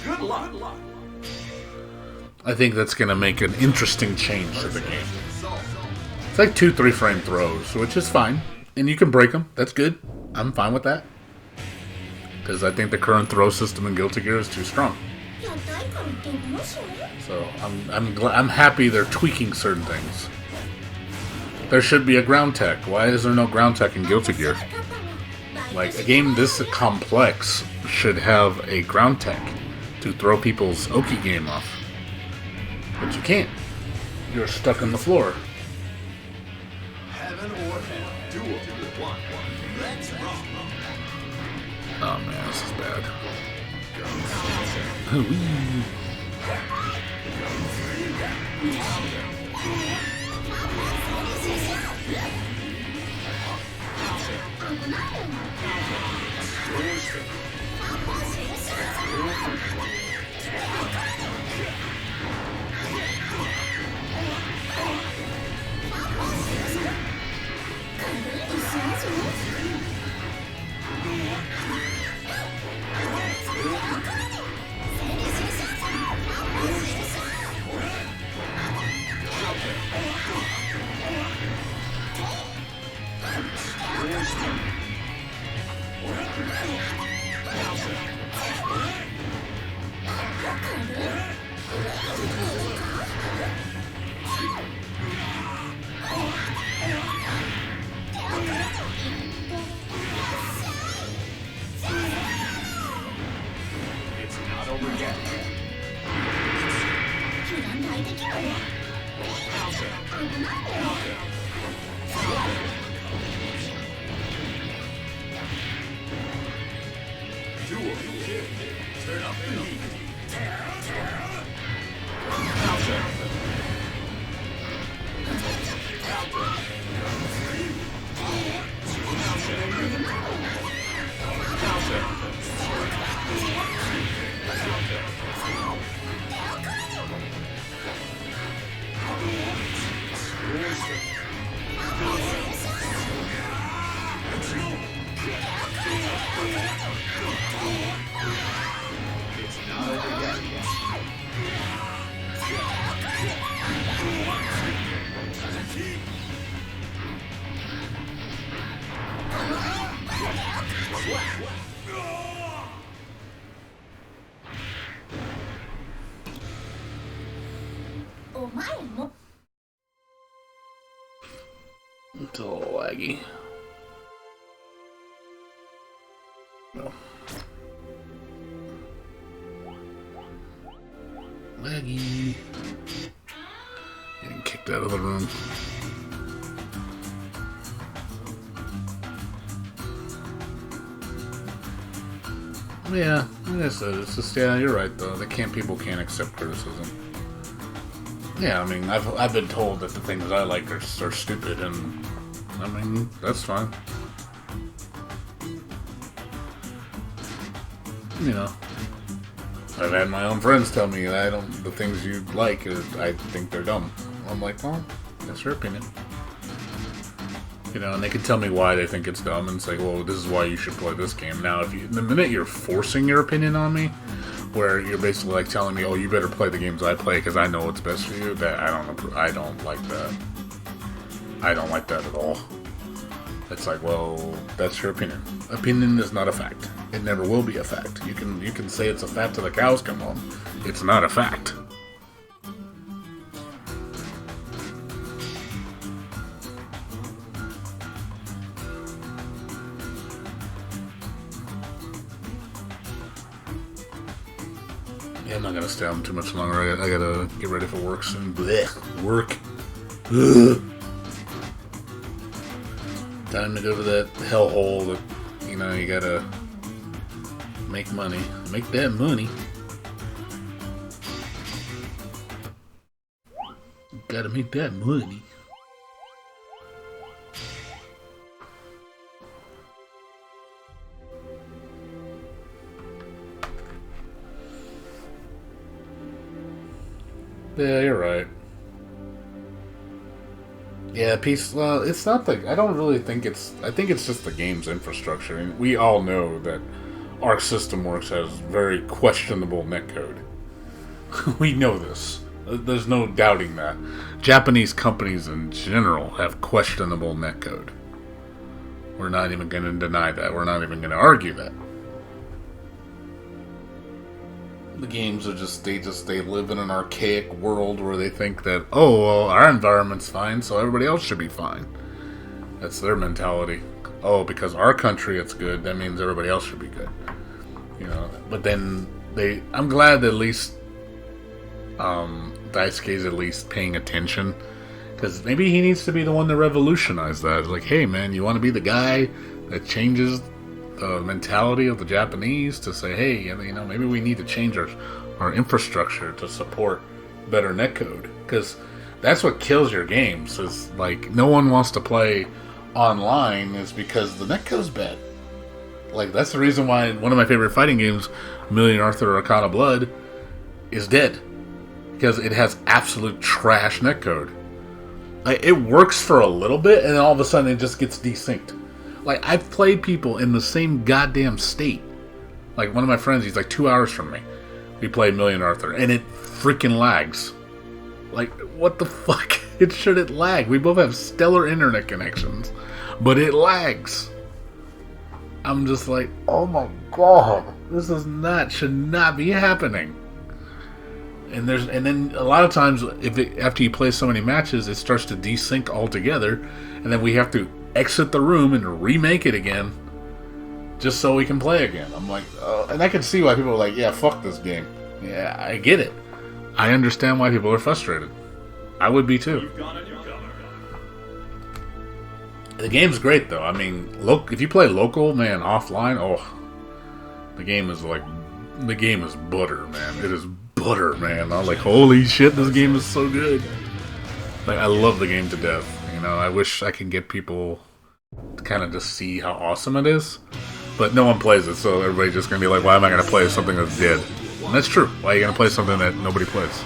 Good luck. I think that's going to make an interesting change to the game. It's like 2-3 frame throws, which is fine. And you can break them. That's good. I'm fine with that. Because I think the current throw system in Guilty Gear is too strong. So I'm happy they're tweaking certain things. There should be a ground tech. Why is there no ground tech in Guilty Gear? Like, a game this complex should have a ground tech to throw people's Oki game off. But you can't. You're stuck on the floor. Heaven or hell. Duel 1. Let's rock. Oh man, this is bad. It's a little laggy. No. Laggy. Getting kicked out of the room. Yeah, like I said, it's just, yeah, you're right though. People can't accept criticism. Yeah, I mean, I've been told that the things I like are stupid, and I mean, that's fine. You know, I've had my own friends tell me that the things you like, I think they're dumb. I'm like, well, that's your opinion. You know, and they can tell me why they think it's dumb and say, well, this is why you should play this game. Now, the minute you're forcing your opinion on me, where you're basically like telling me, oh, you better play the games I play because I know what's best for you, that I don't like that. I don't like that at all. It's like, well, that's your opinion. Opinion is not a fact. It never will be a fact. You can say it's a fact till the cows come home. It's not a fact. Yeah, I'm not gonna stay on too much longer. I gotta get ready for work soon. Blech, work. Ugh. Time to go to that hellhole that, you know, you gotta make money. Make that money. Gotta make that money. Yeah, you're right. Yeah, well, it's not I don't really think I think it's just the game's infrastructure. And we all know that Arc System Works has very questionable netcode. We know this. There's no doubting that. Japanese companies in general have questionable netcode. We're not even going to deny that. We're not even going to argue that. The games are they live in an archaic world where they think that, oh, well, our environment's fine, so everybody else should be fine. That's their mentality. Oh, because our country it's good, that means everybody else should be good. You know, but then I'm glad that at least Daisuke's at least paying attention, because maybe he needs to be the one to revolutionize that. Like, hey man, you want to be the guy that changes the mentality of the Japanese to say, hey, you know, maybe we need to change our infrastructure to support better netcode, because that's what kills your games. Is like no one wants to play online is because the netcode's bad. Like that's the reason why one of my favorite fighting games, Million Arthur Arcana Blood, is dead, because it has absolute trash netcode. Like it works for a little bit, and then all of a sudden it just gets desynced. Like, I've played people in the same goddamn state. Like, one of my friends, he's like 2 hours from me. We played Million Arthur, and it freaking lags. Like, what the fuck? It shouldn't lag. We both have stellar internet connections, but it lags. I'm just like, oh my god, this should not be happening. And then a lot of times, after you play so many matches, it starts to desync altogether, and then we have to exit the room and remake it again just so we can play again. I'm like, and I can see why people are like, yeah, fuck this game. Yeah, I get it. I understand why people are frustrated. I would be too. The game's great though. I mean, if you play local, man, offline, the game is butter, man. It is butter, man. I'm like, holy shit, this game is so good. Like, I love the game to death. You know, I wish I could get people to kind of just see how awesome it is. But no one plays it, so everybody's just going to be like, why am I going to play something that's dead? And that's true. Why are you going to play something that nobody plays?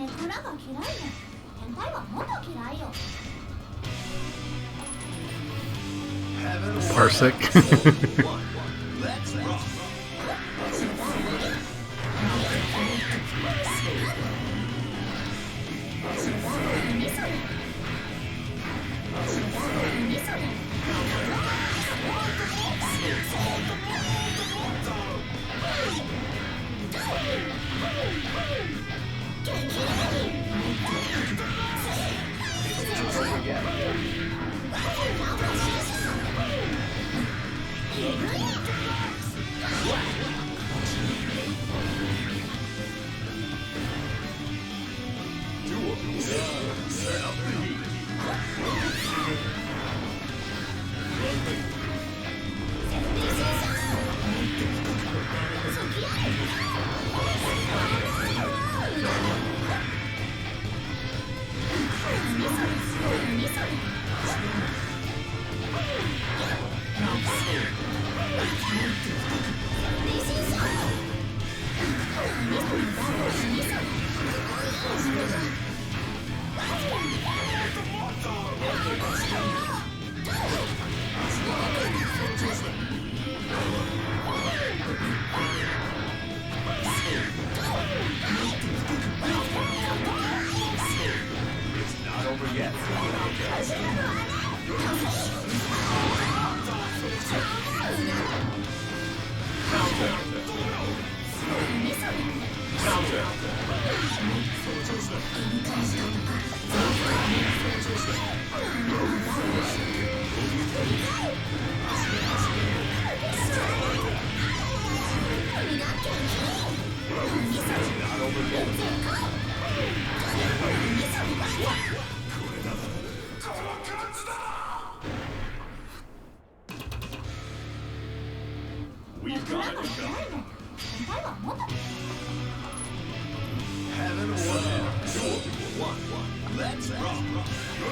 ネクラが嫌いね。変態はもっと嫌いよ。 Parsec. Let's rock.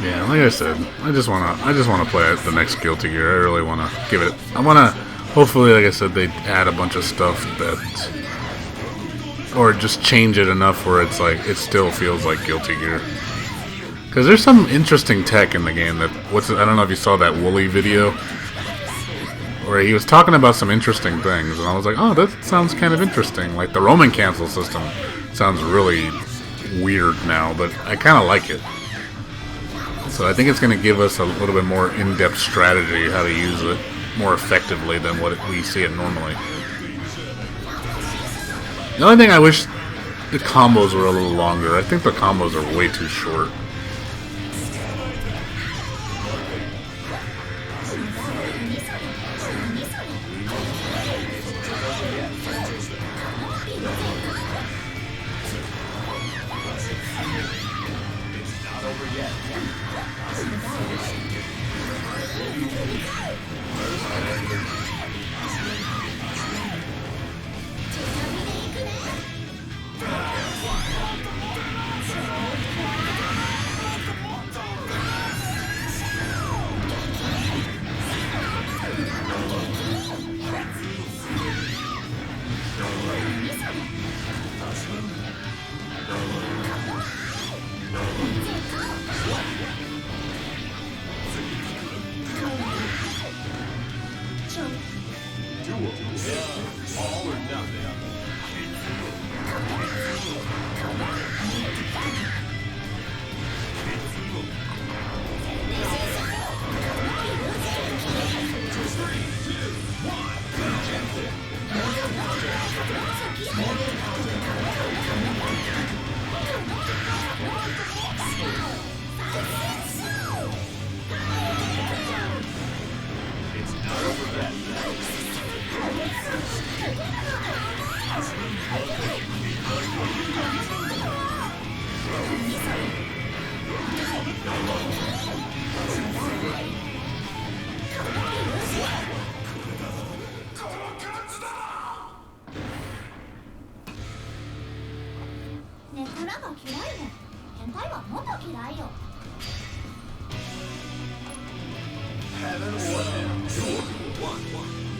Yeah, like I said, I just wanna play the next Guilty Gear. I really wanna give it. I wanna, hopefully, like I said, they add a bunch of stuff that, or just change it enough where it's like it still feels like Guilty Gear. Because there's some interesting tech in the game that I don't know if you saw that Wooly video where he was talking about some interesting things, and I was like, oh, that sounds kind of interesting. Like the Roman cancel system sounds really weird now, but I kind of like it. So I think it's going to give us a little bit more in-depth strategy how to use it more effectively than what we see it normally. The only thing I wish the combos were a little longer. I think the combos are way too short.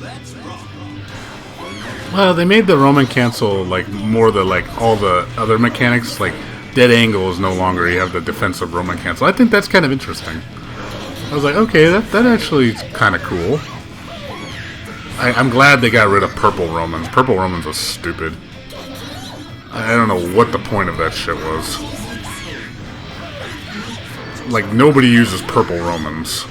Let's rock. Well, they made the Roman cancel like more the like all the other mechanics. Like dead angle is no longer. You have the defensive Roman cancel. I think that's kind of interesting. I was like, okay, that actually is kind of cool. I'm glad they got rid of purple Romans. Purple Romans was stupid. I don't know what the point of that shit was. Like, nobody uses purple Romans.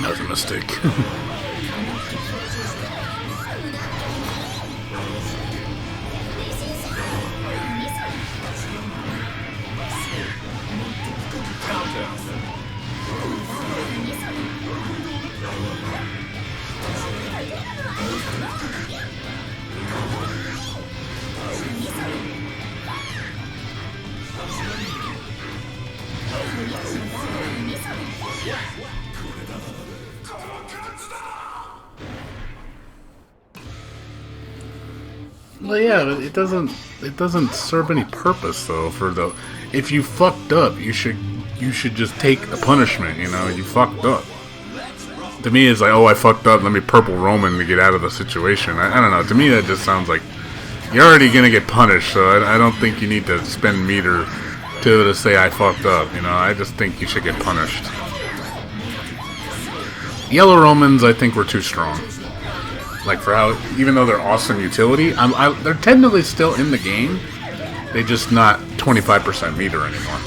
That was a mistake. Well, yeah, but it doesn't serve any purpose though. For the if you fucked up, you should just take the punishment. You know, you fucked up. To me, it's like, oh, I fucked up. Let me purple Roman to get out of the situation. I don't know. To me, that just sounds like you're already gonna get punished. So I don't think you need to spend meter to say I fucked up. You know, I just think you should get punished. Yellow Romans, I think, were too strong. Like, for how, even though they're awesome utility, they're technically still in the game. They're just not 25% meter anymore.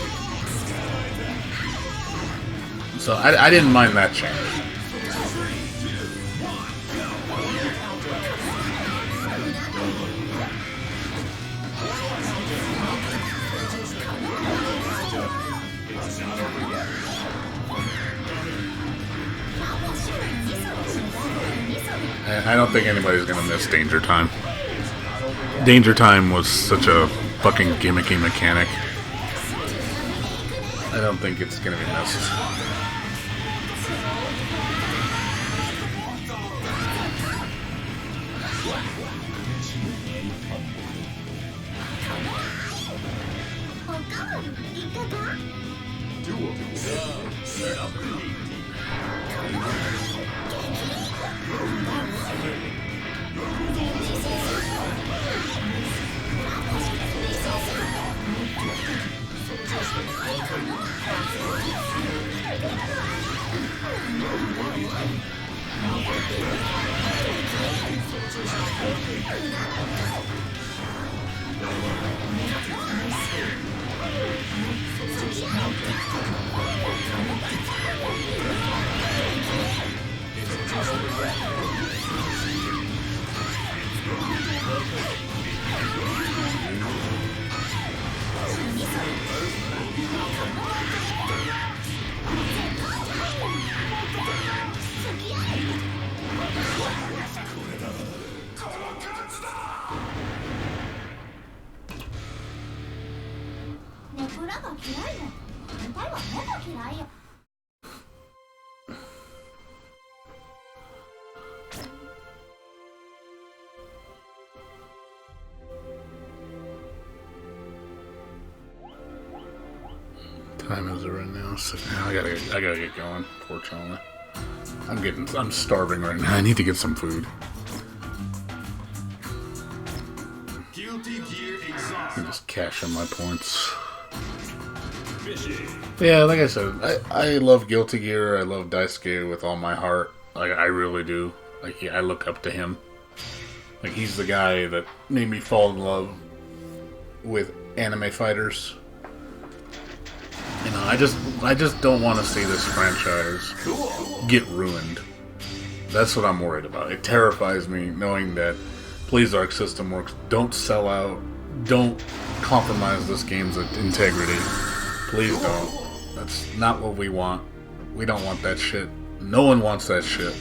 So I didn't mind that change. I don't think anybody's gonna miss Danger Time. Danger Time was such a fucking gimmicky mechanic. I don't think it's gonna be missed. 裏が嫌いね。反対は目が嫌いよ。Time is it right now? So I gotta get going. Fortunately, I'm starving right now. I need to get some food. Guilty Gear I'm Xrd. just cashing my points. Fishing. Yeah, like I said, I love Guilty Gear. I love Daisuke with all my heart. Like I really do. Like I look up to him. Like he's the guy that made me fall in love with anime fighters. You know, I just don't want to see this franchise get ruined. That's what I'm worried about. It terrifies me knowing that Please Arc System Works don't sell out. Don't compromise this game's integrity. Please don't. That's not what we want. We don't want that shit. No one wants that shit.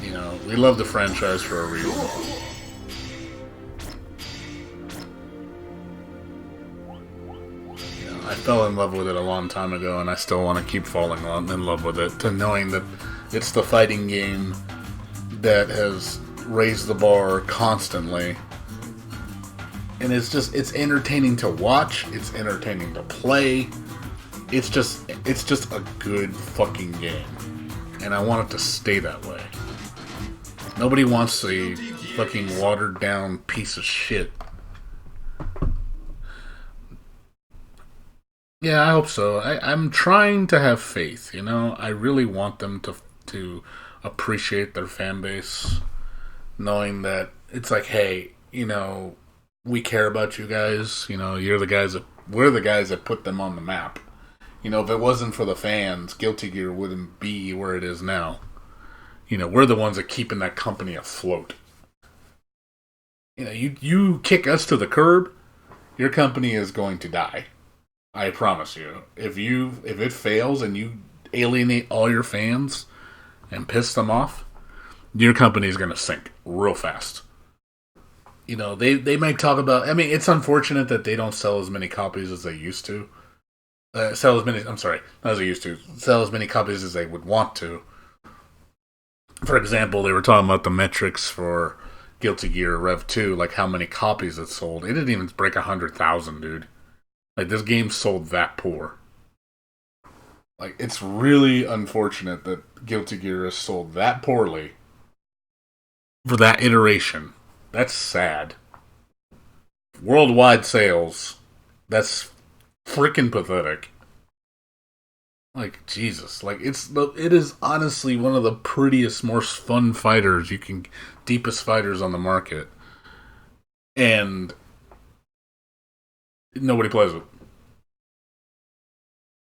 You know, we love the franchise for a reason. I fell in love with it a long time ago, and I still want to keep falling in love with it, to knowing that it's the fighting game that has raised the bar constantly. And it's entertaining to watch, it's entertaining to play, it's just a good fucking game. And I want it to stay that way. Nobody wants a fucking watered down piece of shit. Yeah, I hope so. I'm trying to have faith, you know? I really want them to appreciate their fan base, knowing that it's like, hey, you know, we care about you guys. You know, we're the guys that put them on the map. You know, if it wasn't for the fans, Guilty Gear wouldn't be where it is now. You know, we're the ones that keeping that company afloat. You know, you kick us to the curb, your company is going to die. I promise you. If it fails and you alienate all your fans and piss them off, your company is going to sink real fast. You know, they might talk about... I mean, it's unfortunate that they don't sell as many copies as they used to. Sell as many copies as they would want to. For example, they were talking about the metrics for Guilty Gear Rev 2, like how many copies it sold. It didn't even break 100,000, dude. Like, this game sold that poor. Like, it's really unfortunate that Guilty Gear is sold that poorly for that iteration. That's sad. Worldwide sales, that's freaking pathetic. Like, Jesus. Like, it is honestly one of the prettiest, most fun fighters deepest fighters on the market. And nobody plays it.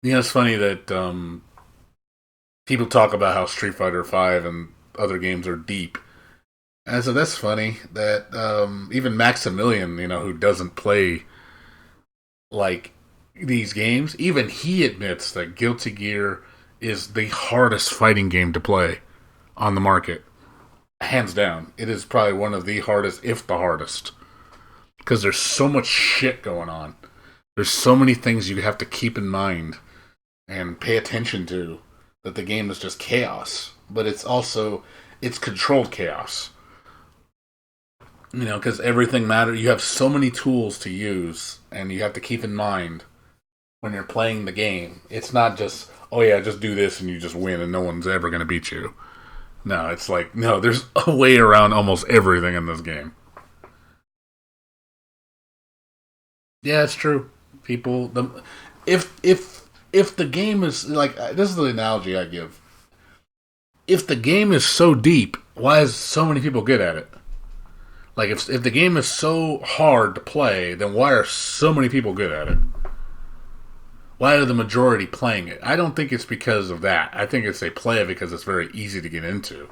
You know, it's funny that people talk about how Street Fighter V and other games are deep. And so that's funny that even Maximilian, you know, who doesn't play like these games, even he admits that Guilty Gear is the hardest fighting game to play on the market. Hands down. It is probably one of the hardest, if the hardest. Because there's so much shit going on. There's so many things you have to keep in mind and pay attention to, that the game is just chaos. But it's controlled chaos. You know, because everything matters. You have so many tools to use, and you have to keep in mind when you're playing the game. It's not just, oh yeah, just do this and you just win and no one's ever going to beat you. No, it's like, no, there's a way around almost everything in this game. Yeah, it's true. People, if the game is, like, this is the analogy I give. If the game is so deep, why is so many people good at it? Like, if the game is so hard to play, then why are so many people good at it? Why are the majority playing it? I don't think it's because of that. I think they play it because it's very easy to get into.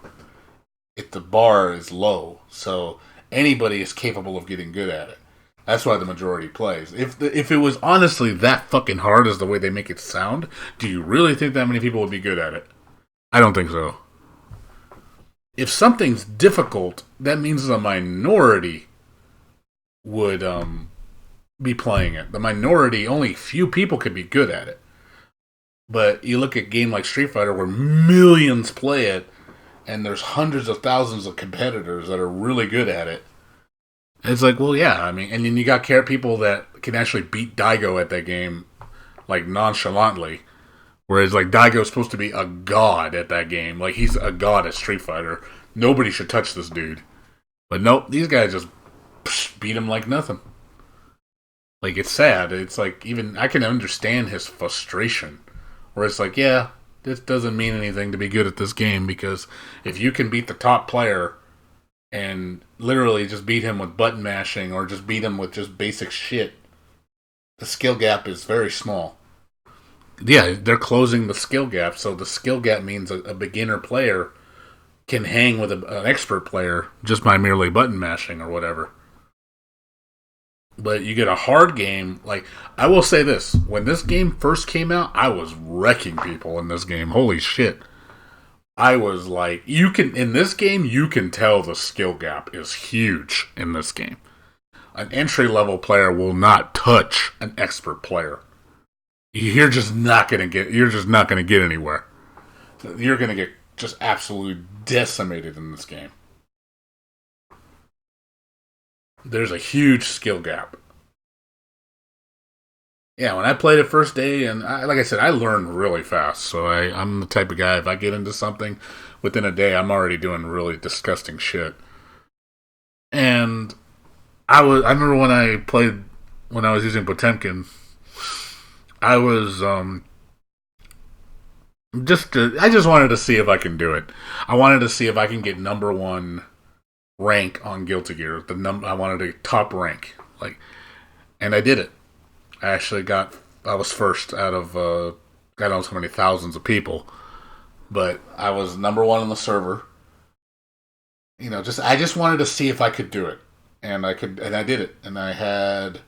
If the bar is low, so anybody is capable of getting good at it. That's why the majority plays. If it was honestly that fucking hard as the way they make it sound, do you really think that many people would be good at it? I don't think so. If something's difficult, that means a minority would be playing it. The minority, only few people could be good at it. But you look at a game like Street Fighter where millions play it, and there's hundreds of thousands of competitors that are really good at it. It's like, well, yeah, I mean, and then you got people that can actually beat Daigo at that game, like, nonchalantly. Whereas, like, Daigo's supposed to be a god at that game. Like, he's a god at Street Fighter. Nobody should touch this dude. But nope, these guys just beat him like nothing. Like, it's sad. It's like, even, I can understand his frustration. Where it's like, yeah, this doesn't mean anything to be good at this game, because if you can beat the top player and literally just beat him with button mashing or just beat him with just basic shit, the skill gap is very small. Yeah, they're closing the skill gap, so the skill gap means a beginner player can hang with an expert player just by merely button mashing or whatever. But you get a hard game, like, I will say this, when this game first came out, I was wrecking people in this game. Holy shit. I was like, in this game, you can tell the skill gap is huge in this game. An entry-level player will not touch an expert player. You're just not going to get anywhere. You're going to get just absolutely decimated in this game. There's a huge skill gap. Yeah, when I played it first day, and like I said, I learned really fast. So I'm the type of guy, if I get into something, within a day, I'm already doing really disgusting shit. And I remember when I was using Potemkin, I was, I just wanted to see if I can do it. I wanted to see if I can get number 1 rank on Guilty Gear. I wanted a top rank, and I did it. I was first out of God knows how many thousands of people, but I was number 1 on the server. You know, I just wanted to see if I could do it, and I did it, and I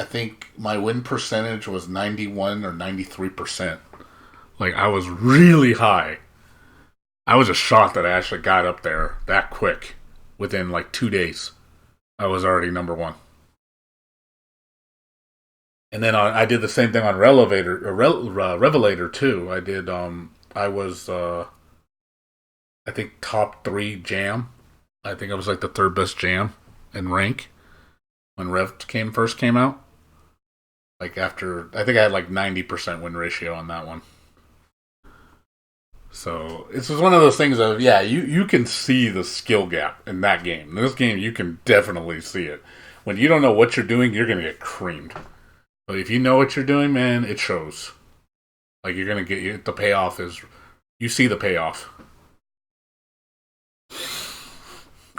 think my win percentage was 91 or 93%. Like, I was really high. I was just shocked that I actually got up there that quick. Within like 2 days, I was already number 1. And then I did the same thing on Revelator too. I was, I think, top 3 jam. I think I was like the 3rd best jam in rank when Rev first came out. Like, I think I had like 90% win ratio on that one. So, it's just one of those things of, yeah, you can see the skill gap in that game. In this game, you can definitely see it. When you don't know what you're doing, you're going to get creamed. But if you know what you're doing, man, it shows. Like, you're going to get, the payoff is, you see the payoff.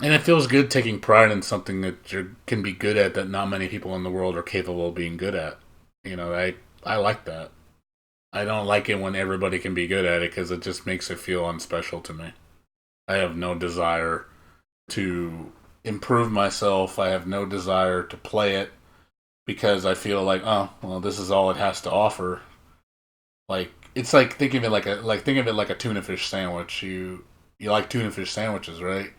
And it feels good taking pride in something that you can be good at that not many people in the world are capable of being good at. You know, I like that. I don't like it when everybody can be good at it, because it just makes it feel unspecial to me. I have no desire to improve myself. I have no desire to play it because I feel like, oh, well, this is all it has to offer. Like, it's like think of it like a tuna fish sandwich. You like tuna fish sandwiches, right?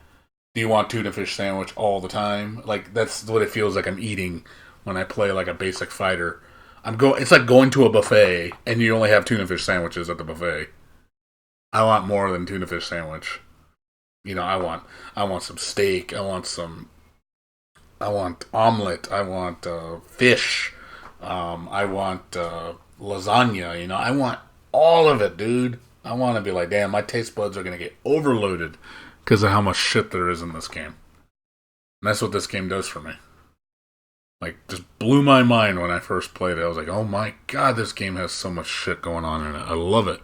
Do you want tuna fish sandwich all the time? Like, that's what it feels like I'm eating when I play like a basic fighter. It's like going to a buffet and you only have tuna fish sandwiches at the buffet. I want more than tuna fish sandwich. You know, I want some steak. I want omelet. I want fish. I want lasagna. You know, I want all of it, dude. I want to be like, damn, my taste buds are gonna get overloaded because of how much shit there is in this game. And that's what this game does for me. Like, just blew my mind when I first played it. I was like, oh my god, this game has so much shit going on in it. I love it.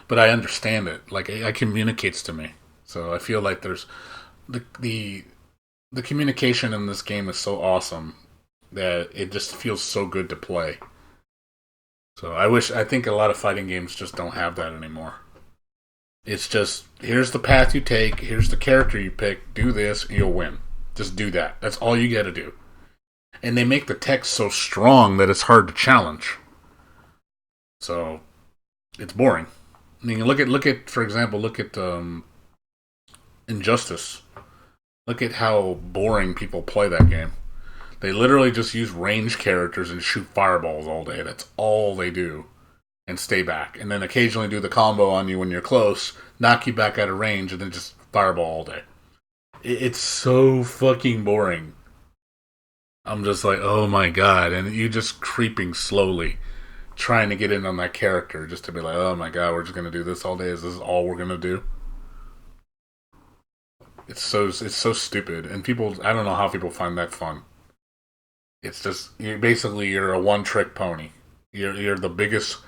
But I understand it. Like, it communicates to me. So I feel like there's... The communication in this game is so awesome that it just feels so good to play. So I think a lot of fighting games just don't have that anymore. It's just, here's the path you take, here's the character you pick, do this, and you'll win. Just do that. That's all you gotta do. And they make the text so strong that it's hard to challenge. So, it's boring. I mean, look at for example, Injustice. Look at how boring people play that game. They literally just use range characters and shoot fireballs all day. That's all they do. And stay back. And then occasionally do the combo on you when you're close, knock you back out of range, and then just fireball all day. It's so fucking boring. I'm just like, oh my god. And you just creeping slowly, trying to get in on that character just to be like, oh my god, we're just going to do this all day? Is this all we're going to do? It's so stupid. And people, I don't know how people find that fun. It's just, you're a one-trick pony. You're the biggest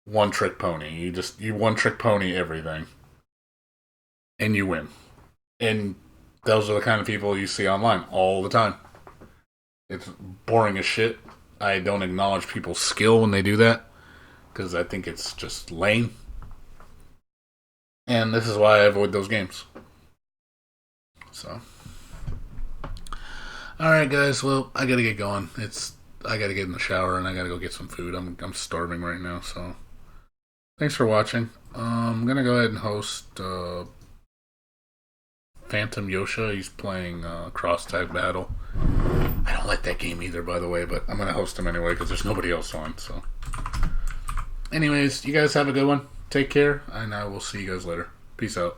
one-trick pony. You one-trick pony everything. And you win. And those are the kind of people you see online all the time. It's boring as shit. I don't acknowledge people's skill when they do that, because I think it's just lame. And this is why I avoid those games. So, alright guys, well, I gotta get going. I gotta get in the shower and I gotta go get some food. I'm starving right now, so thanks for watching. I'm gonna go ahead and host Phantom Yosha. He's playing Cross Tag Battle. I don't like that game either, by the way, but I'm going to host him anyway because there's nobody else on. So, anyways, you guys have a good one. Take care, and I will see you guys later. Peace out.